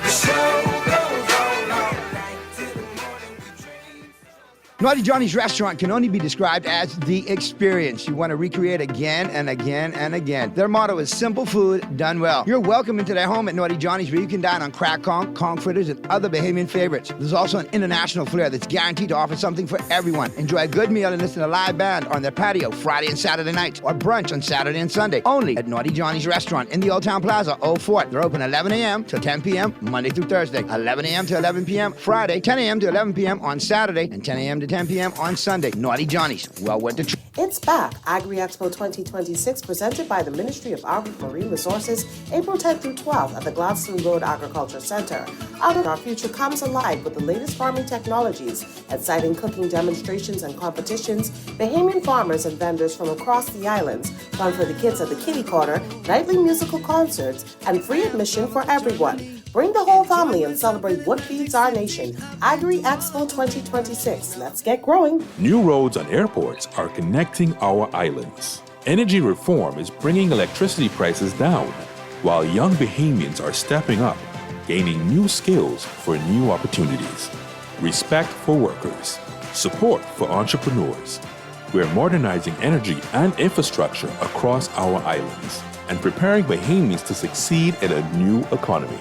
The show goes on all night till the morning we dream. Naughty Johnny's restaurant can only be described as the experience you want to recreate again and again and again. Their motto is simple food done well. You're welcome into their home at Naughty Johnny's, where you can dine on crack conch fritters, and other Bahamian favorites. There's also an international flair that's guaranteed to offer something for everyone. Enjoy a good meal and listen to a live band on their patio Friday and Saturday nights, or brunch on Saturday and Sunday, only at Naughty Johnny's restaurant in the Old Town Plaza, Old Fort. They're open 11 a.m. till 10 p.m. Monday through Thursday, 11 a.m. to 11 p.m. Friday, 10 a.m. to 11 p.m. on Saturday, and 10 a.m. to 10 p.m. on Sunday. Naughty Johnny's, well worth the trip. It's back. Agri Expo 2026, presented by the Ministry of Agri-Marine Resources, April 10th through 12th at the Gladstone Road Agriculture Center. Out of our future comes alive with the latest farming technologies, exciting cooking demonstrations and competitions, Bahamian farmers and vendors from across the islands, fun for the kids at the Kitty Corner, nightly musical concerts, and free admission for everyone. Bring the whole family and celebrate what feeds our nation. Agri Expo 2026. Let's get growing. New roads and airports are connecting our islands. Energy reform is bringing electricity prices down, while young Bahamians are stepping up, gaining new skills for new opportunities. Respect for workers. Support for entrepreneurs. We're modernizing energy and infrastructure across our islands and preparing Bahamians to succeed in a new economy.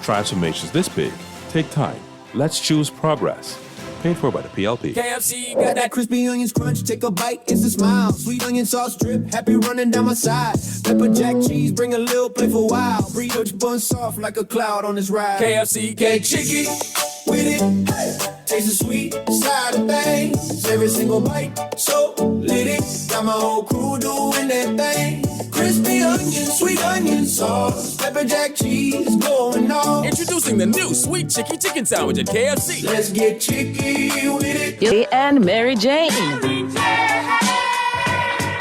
Transformations this big take time. Let's choose progress. Paid for by the PLP. KFC got that crispy onions crunch. Take a bite, it's a smile. Sweet onion sauce drip, happy running down my side. Pepper jack cheese, bring a little playful wow. Brioche bun soft like a cloud on this ride. KFC cake chicken with it. Hey. Taste the sweet side of things. Every single bite, so lit it. Got my whole crew doing that thing. Crispy onion, sweet onion sauce. Pepper jack cheese going on. Introducing the new Sweet Chicky Chicken Sandwich at KFC. Let's get chicky with it. Billy and Mary Jane.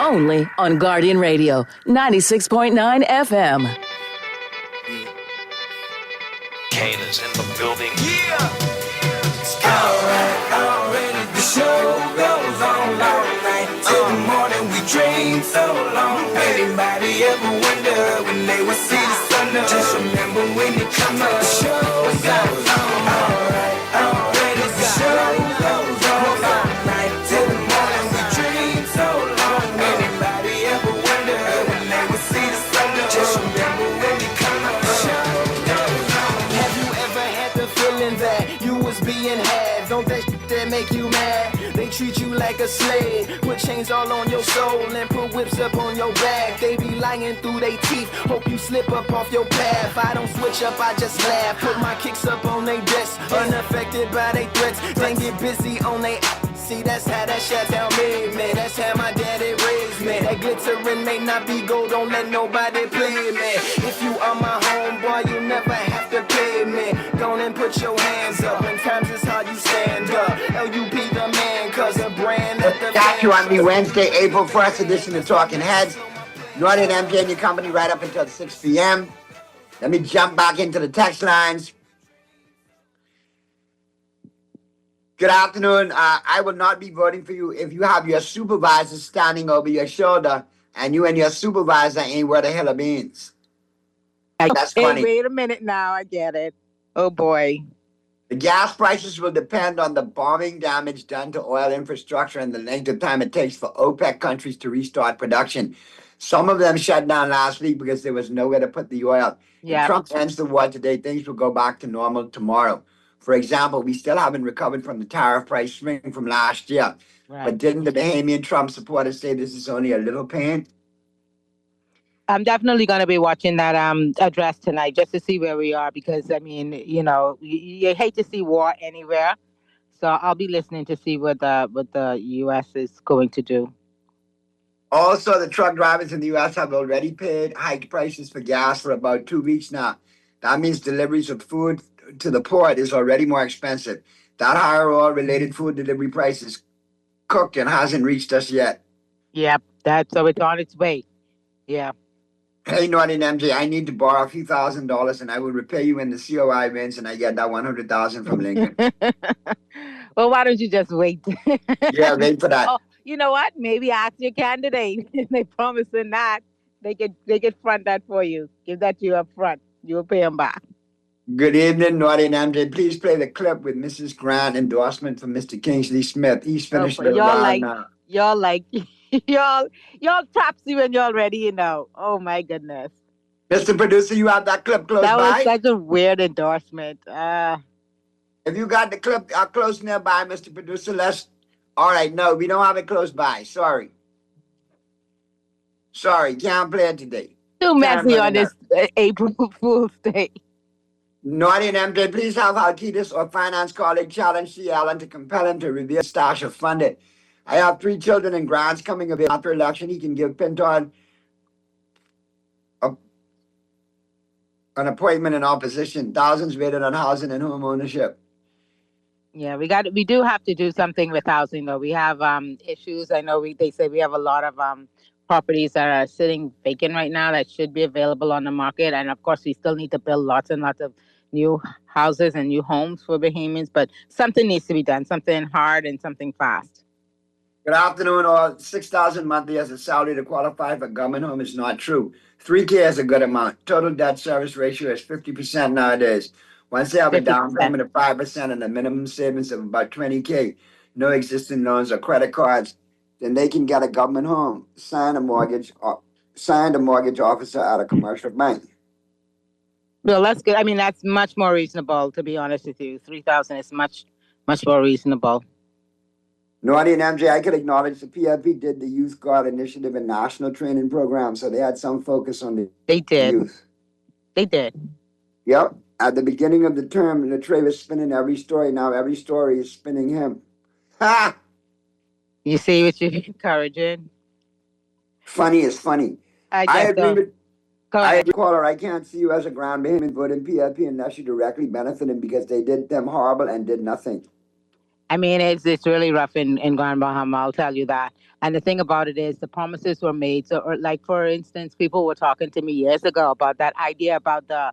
Only on Guardian Radio, 96.9 FM. Kane is in the building. Yeah. Alright, the show goes on all night till the morning. We dream so long. Anybody ever wonder when they would see the sun up? Just remember when it comes up. The show goes on. Alright, the show goes on all night till the morning. We dream so long. Anybody ever wonder when they would see the sun up? Just remember when it comes up. The show goes on. Have you ever had the feeling that you was being had? Don't that shit that make you mad? They treat you like a slave, put chains all on your soul and put whips up on your back. They be lying through their teeth, hope you slip up off your path. I don't switch up, I just laugh, put my kicks up on they desk, unaffected by they threats. They get busy on they. See, that's how that Chateau made me. That's how my daddy raised me. That glittering may not be gold, don't let nobody play me. If you are my homeboy, you never have to pay me. Go and put your hands up. When times is hard, you stand up. LUP the man, cause a brand that the Got you on the Wednesday, April 1st edition of Talking Heads. Naughty and MJ and your company right up until 6 p.m. Let me jump back into the text lines. Good afternoon. I will not be voting for you if you have your supervisor standing over your shoulder and you and your supervisor ain't worth a hill of beans. That's funny. Wait a minute now. I get it. Oh, boy. The gas prices will depend on the bombing damage done to oil infrastructure and the length of time it takes for OPEC countries to restart production. Some of them shut down last week because there was nowhere to put the oil. Yeah. If Trump ends the war today, things will go back to normal tomorrow. For example, we still haven't recovered from the tariff price swing from last year. Right. But didn't the Bahamian Trump supporters say this is only a little pain? I'm definitely going to be watching that address tonight just to see where we are because, I mean, you know, you hate to see war anywhere. So I'll be listening to see what the U.S. is going to do. Also, the truck drivers in the U.S. have already paid hiked prices for gas for about 2 weeks now. That means deliveries of food to the port is already more expensive. That higher oil-related food delivery price is cooked and hasn't reached us yet. Yep, so it's on its way. Yeah. Hey, Naughty and MJ, I need to borrow a few $1,000s and I will repay you when the COI wins and I get that $100,000 from Lincoln. Well, why don't you just wait? Yeah, wait for that. Oh, you know what? Maybe ask your candidate. If they promising that, they could front that for you. Give that to you up front. You will pay them back. Good evening, Naughty and MJ. Please play the clip with Mrs. Grant endorsement for Mr. Kingsley Smith. He's finished the round now. Y'all topsy when y'all ready, you know. Oh my goodness. Mr. Producer, you have that clip close by? That was such a weird endorsement. If you got the clip close nearby, Mr. Producer, all right, no, we don't have it close by. Sorry, can't play it today. Too messy on this April Fool's Day. Naughty and MJ, please have Altitas or finance colleague challenge C. Allen to compel him to reveal stash of funded. I have 3 children and grants coming available after election. He can give Pinton an appointment in opposition. Thousands waited on housing and home ownership. Yeah, we do have to do something with housing though. We have issues. I know they say we have a lot of properties that are sitting vacant right now that should be available on the market. And of course, we still need to build lots and lots of new houses and new homes for Bahamians, but something needs to be done, something hard and something fast. Good afternoon. All $6,000 monthly as a salary to qualify for government home is not true. $3,000 is a good amount. Total debt service ratio is 50% nowadays. Once they have a down payment of 5% and a minimum savings of about $20,000, no existing loans or credit cards, then they can get a government home. Sign a mortgage officer at a commercial bank. Well, that's good. I mean, that's much more reasonable, to be honest with you. $3,000 is much more reasonable. Naughty and MJ, I could acknowledge the PFP did the Youth Guard Initiative and National Training Program, so they had some focus on the youth. They did. Yep. At the beginning of the term, Latre was spinning every story. Now every story is spinning him. Ha! You see what you're encouraging? Funny is funny. I agree with caller. I can't see you as a ground Bahamian voting PFP unless you directly benefit him because they did them horrible and did nothing. I mean, it's really rough in Grand Bahama, I'll tell you that. And the thing about it is the promises were made. So, like, for instance, people were talking to me years ago about that idea about the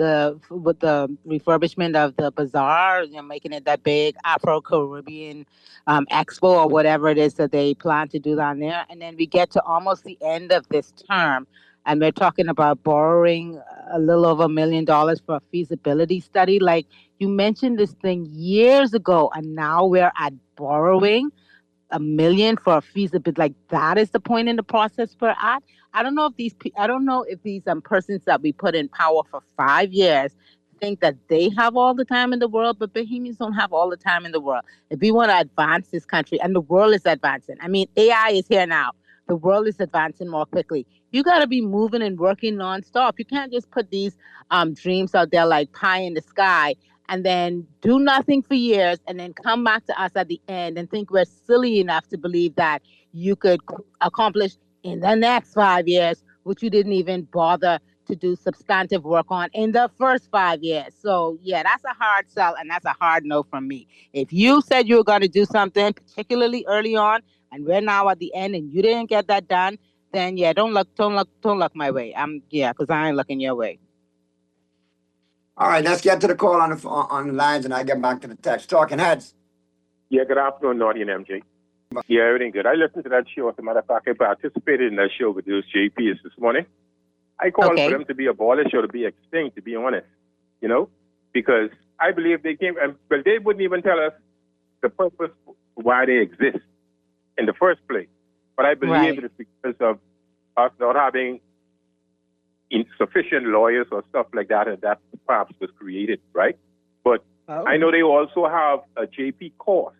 refurbishment of the bazaar, making it that big Afro-Caribbean expo or whatever it is that they plan to do down there. And then we get to almost the end of this term, and we're talking about borrowing a little over $1 million for a feasibility study. Like, you mentioned this thing years ago, and now we're at borrowing $1 million for a feasibility. Like, that is the point in the process we're at. I don't know if these persons that we put in power for 5 years think that they have all the time in the world, but Bahamians don't have all the time in the world. If we want to advance this country, and the world is advancing. I mean, AI is here now. The world is advancing more quickly. You got to be moving and working nonstop. You can't just put these dreams out there like pie in the sky and then do nothing for years and then come back to us at the end and think we're silly enough to believe that you could accomplish in the next 5 years, which you didn't even bother to do substantive work on in the first 5 years. So, yeah, that's a hard sell, and that's a hard no from me. If you said you were going to do something, particularly early on, and we're now at the end, and you didn't get that done, then yeah, don't look my way. Because I ain't looking your way. All right, let's get to the call on the lines, and I get back to the text. Talking Heads. Yeah, good afternoon, Naughty and MJ. Yeah, everything good. I listened to that show. As a matter of fact, I participated in that show with those JPs this morning. I called for them to be abolished or to be extinct, to be honest, because I believe they came, but they wouldn't even tell us the purpose why they exist in the first place. But I believe it is because of us not having insufficient lawyers or stuff like that, and that perhaps was created, right? But I know they also have a JP course.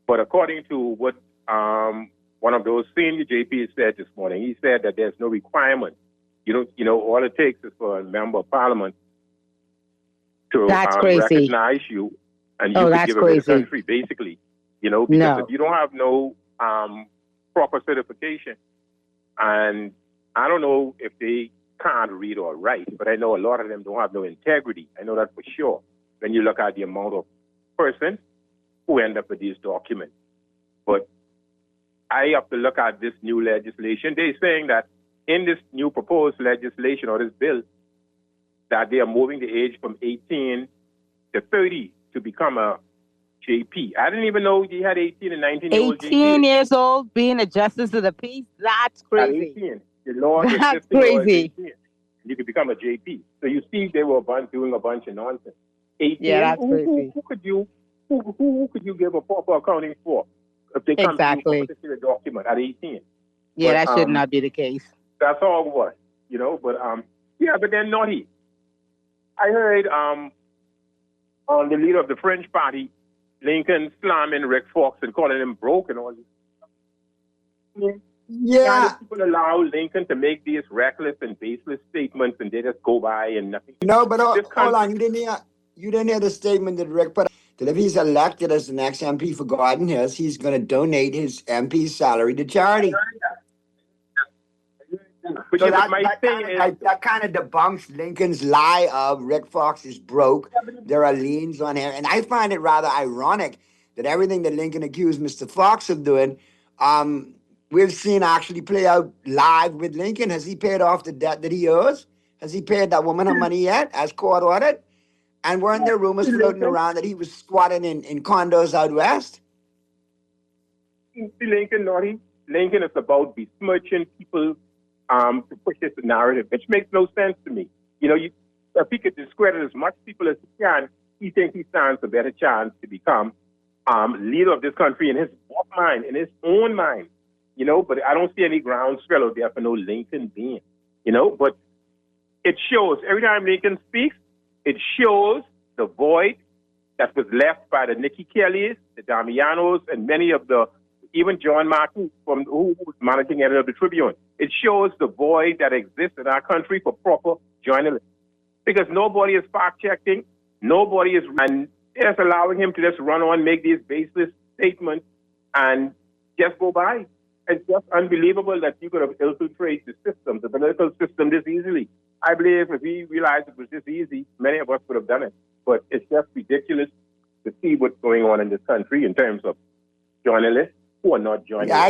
But according to what one of those senior JPs said this morning, he said that there's no requirement. All it takes is for a member of parliament to recognize you, and you can give away the country, basically. Because if you don't have no proper certification, and I don't know if they can't read or write, but I know a lot of them don't have no integrity. I know that for sure. When you look at the amount of persons who end up with these documents. But I have to look at this new legislation. They're saying that in this new proposed legislation or this bill, that they are moving the age from 18 to 30 to become a JP. I didn't even know you had 18 and 19-year-old 18 years old being a justice of the peace? That's crazy. 18. The law is That's crazy. 18. You could become a JP. So you see, they were doing a bunch of nonsense. 18. Yeah, that's crazy. Who could you give a proper accounting for if they come to a particular document at 18? Yeah, that should not be the case. That's all it was, but then Naughty. I heard on the leader of the French party, Lincoln, slamming Rick Fox and calling him broke and all this. Yeah. People allow Lincoln to make these reckless and baseless statements and they just go by and nothing. No, but hold on. You didn't hear the statement that Rick put out, that if he's elected as the next MP for Garden Hills, he's going to donate his MP salary to charity. But so that kind of debunks Lincoln's lie of Rick Fox is broke. There are liens on him. And I find it rather ironic that everything that Lincoln accused Mr. Fox of doing, we've seen actually play out live with Lincoln. Has he paid off the debt that he owes? Has he paid that woman her money yet, as court ordered? And weren't there rumors floating around that he was squatting in condos out west? Lincoln is about besmirching people to push this narrative, which makes no sense to me. If he could discredit as much people as he can, he thinks he stands a better chance to become leader of this country in his own mind. But I don't see any groundswell there for no Lincoln being, but it shows every time Lincoln speaks, it shows the void that was left by the Nikki Kellys, the Damianos, and many of even John Martin, who was managing editor of the Tribune. It shows the void that exists in our country for proper journalists. Because nobody is fact-checking, nobody is, and they're just allowing him to just run on, make these baseless statements, and just go by. It's just unbelievable that you could have infiltrated the system, the political system, this easily. I believe if we realized it was this easy, many of us would have done it. But it's just ridiculous to see what's going on in this country in terms of journalists who are not journalists. Yeah,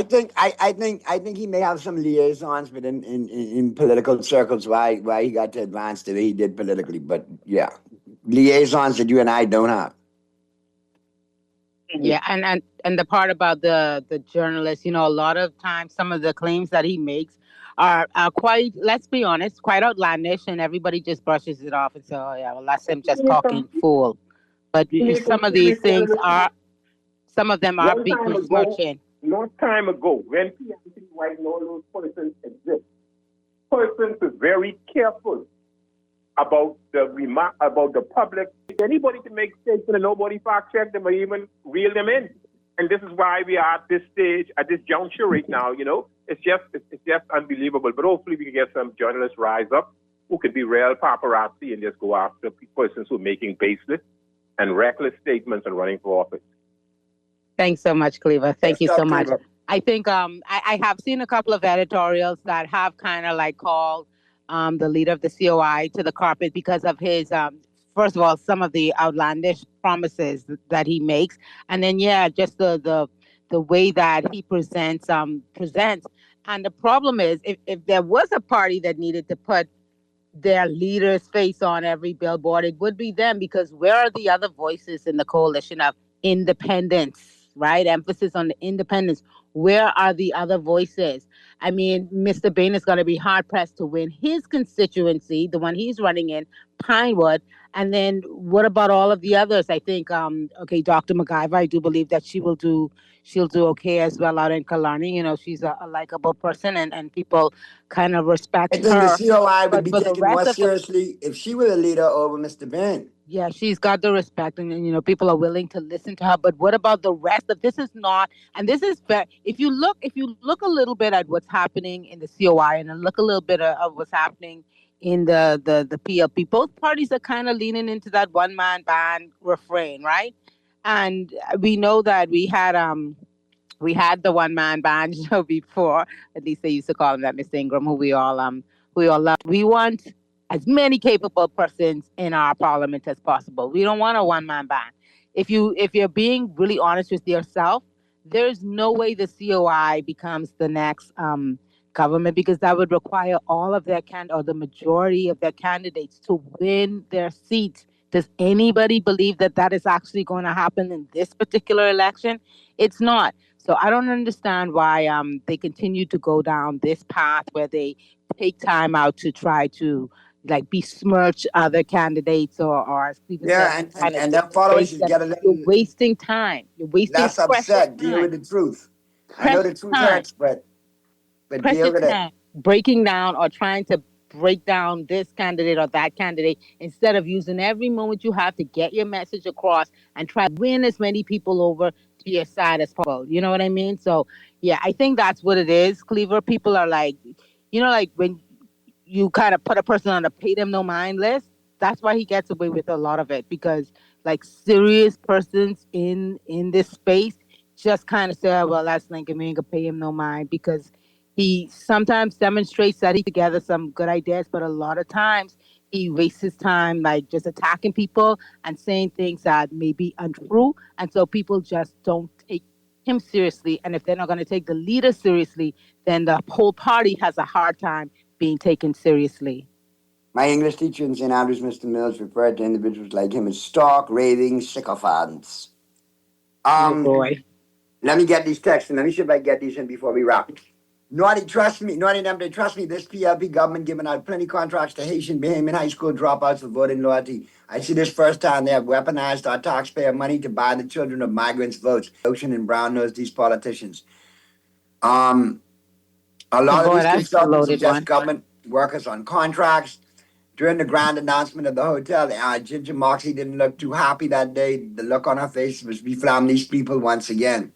I think he may have some liaisons within in political circles why he got to advance the way he did politically. But yeah, liaisons that you and I don't have. Yeah, and the part about the journalists, a lot of times some of the claims that he makes are quite, let's be honest, quite outlandish, and everybody just brushes it off and says, oh yeah, well, that's him just talking fool. But some of these things some of them are big besmirching. Long time ago, when Anthony White and all those persons exist, persons are very careful about the public. Anybody can make statements and nobody fact check them or even reel them in. And this is why we are at this stage, at this juncture right now, It's just unbelievable. But hopefully we can get some journalists rise up who could be real paparazzi and just go after persons who are making baseless and reckless statements and running for office. Thanks so much, Cleaver. Thank you so much. I think I have seen a couple of editorials that have kind of like called the leader of the COI to the carpet because of his, first of all, some of the outlandish promises that he makes. And then, just the way that he presents. And the problem is, if there was a party that needed to put their leader's face on every billboard, it would be them, because where are the other voices in the coalition of independence, right? Emphasis on the independence. Where are the other voices? I mean, Mr. Bain is going to be hard-pressed to win his constituency, the one he's running in, Pinewood. And then what about all of the others? I think, Dr. McIver, I do believe that she'll do okay as well out in Killarney. You know, she's a likable person, and people kind of respect I think her. the COI But would be for the taken rest more of the seriously if she were the leader over Mr. Bain. Yeah, she's got the respect, and you know, people are willing to listen to her. But what about the rest of this? Is not, and this is fair. If you look a little bit at what's happening in the COI, and then look a little bit of what's happening in the PLP, both parties are kind of leaning into that one man band refrain, right? And we know that we had the one man band show before. At least they used to call him that, Mr. Ingram, who we all love. We want as many capable persons in our parliament as possible. We don't want a one-man band. If you're being really honest with yourself, there's no way the COI becomes the next government, because that would require all of their or the majority of their candidates to win their seats. Does anybody believe that is actually going to happen in this particular election? It's not. So I don't understand why they continue to go down this path where they take time out to try to besmirch other candidates or as Stephen said, and their followers should get a little. You're wasting time. You're wasting less upset. Deal with the truth. I know the truth hurts, but deal with it. Breaking down or trying to break down this candidate or that candidate, instead of using every moment you have to get your message across and try to win as many people over to your side as possible. You know what I mean? So yeah, I think that's what it is. Cleaver, people are like when you kind of put a person on a pay them no mind list, that's why he gets away with a lot of it, because serious persons in this space just kind of say, well, that's Lincoln, we ain't gonna pay him no mind, because he sometimes demonstrates that he together some good ideas, but a lot of times he wastes his time just attacking people and saying things that may be untrue, and so people just don't take him seriously. And if they're not going to take the leader seriously, then the whole party has a hard time being taken seriously. My English teacher in St. Andrews, Mr. Mills, referred to individuals like him as stark, raving sycophants. Oh boy. Let me get these texts, and let me see if I can get these in before we wrap. Naughty, trust me. Naughty, they trust me. This PLP government giving out plenty contracts to Haitian Bahamian high school dropouts for voting loyalty. I see this first time they have weaponized our taxpayer money to buy the children of migrants' votes. Ocean and Brown knows these politicians. A lot of these consultants are just government workers on contracts. During the grand announcement of the hotel, Ginger Moxie didn't look too happy that day. The look on her face was, we found these people once again.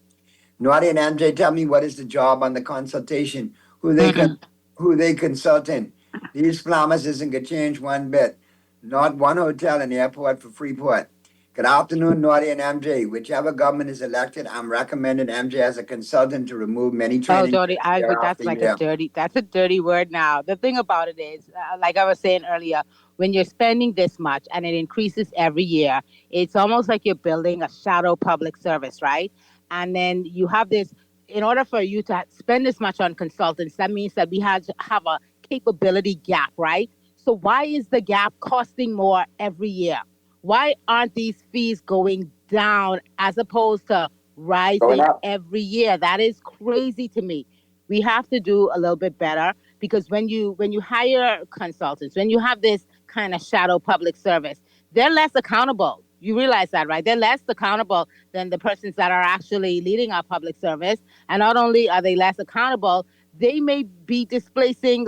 Naughty and MJ, tell me, what is the job on the consultation? Who they consulting? These flammers isn't gonna change one bit. Not one hotel in the airport for Freeport. Good afternoon, Naughty and MJ. Whichever government is elected, I'm recommending MJ as a consultant to remove many training. Oh, Jody, that's a dirty word now. The thing about it is, like I was saying earlier, when you're spending this much and it increases every year, it's almost like you're building a shadow public service, right? And then you have this, in order for you to spend this much on consultants, that means that we have a capability gap, right? So why is the gap costing more every year? Why aren't these fees going down as opposed to rising every year? That is crazy to me. We have to do a little bit better, because when you hire consultants, when you have this kind of shadow public service, they're less accountable. You realize that, right? They're less accountable than the persons that are actually leading our public service. And not only are they less accountable, they may be displacing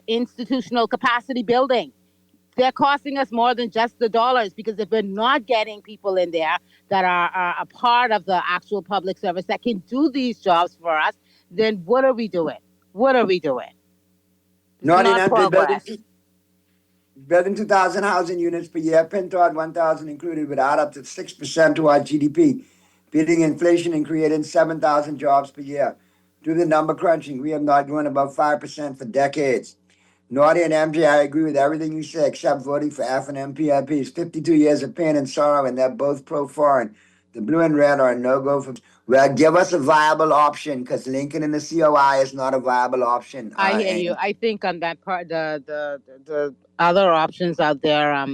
institutional capacity building. They're costing us more than just the dollars, because if we're not getting people in there that are a part of the actual public service that can do these jobs for us, then what are we doing? What are we doing? Not progress. Building 2,000 housing units per year, Pintard 1,000 included, would add up to 6% to our GDP, beating inflation and creating 7,000 jobs per year. Do the number crunching. We have not grown above 5% for decades. Naughty and MJ, I agree with everything you say except voting for F and MPLPs. 52 years of pain and sorrow, and they're both pro-foreign. The blue and red are a no-go for. Well, give us a viable option because Lincoln and the COI is not a viable option. I hear you. I think on that part, the other options out there,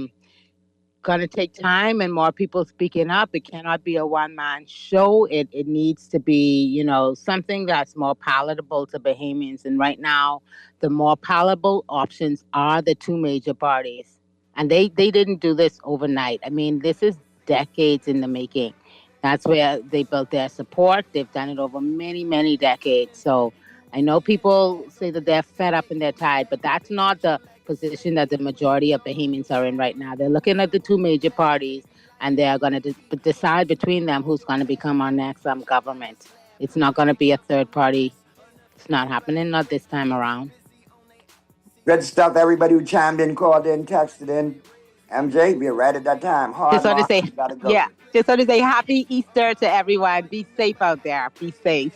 going to take time and more people speaking up. It cannot be a one-man show. It needs to be, you know, something that's more palatable to Bahamians. And right now, the more palatable options are the two major parties. And they didn't do this overnight. I mean, this is decades in the making. That's where they built their support. They've done it over many, many decades. So I know people say that they're fed up and they're tired, but that's not the position that the majority of Bahamians are in right now. They're looking at the two major parties, and they're going to decide between them who's going to become our next government. It's not going to be a third party. It's not happening, not this time around. Good stuff. Everybody who chimed in, called in, texted in. MJ, we're right at that time. Just want to say, Just want to say happy Easter to everyone. Be safe out there. Be safe.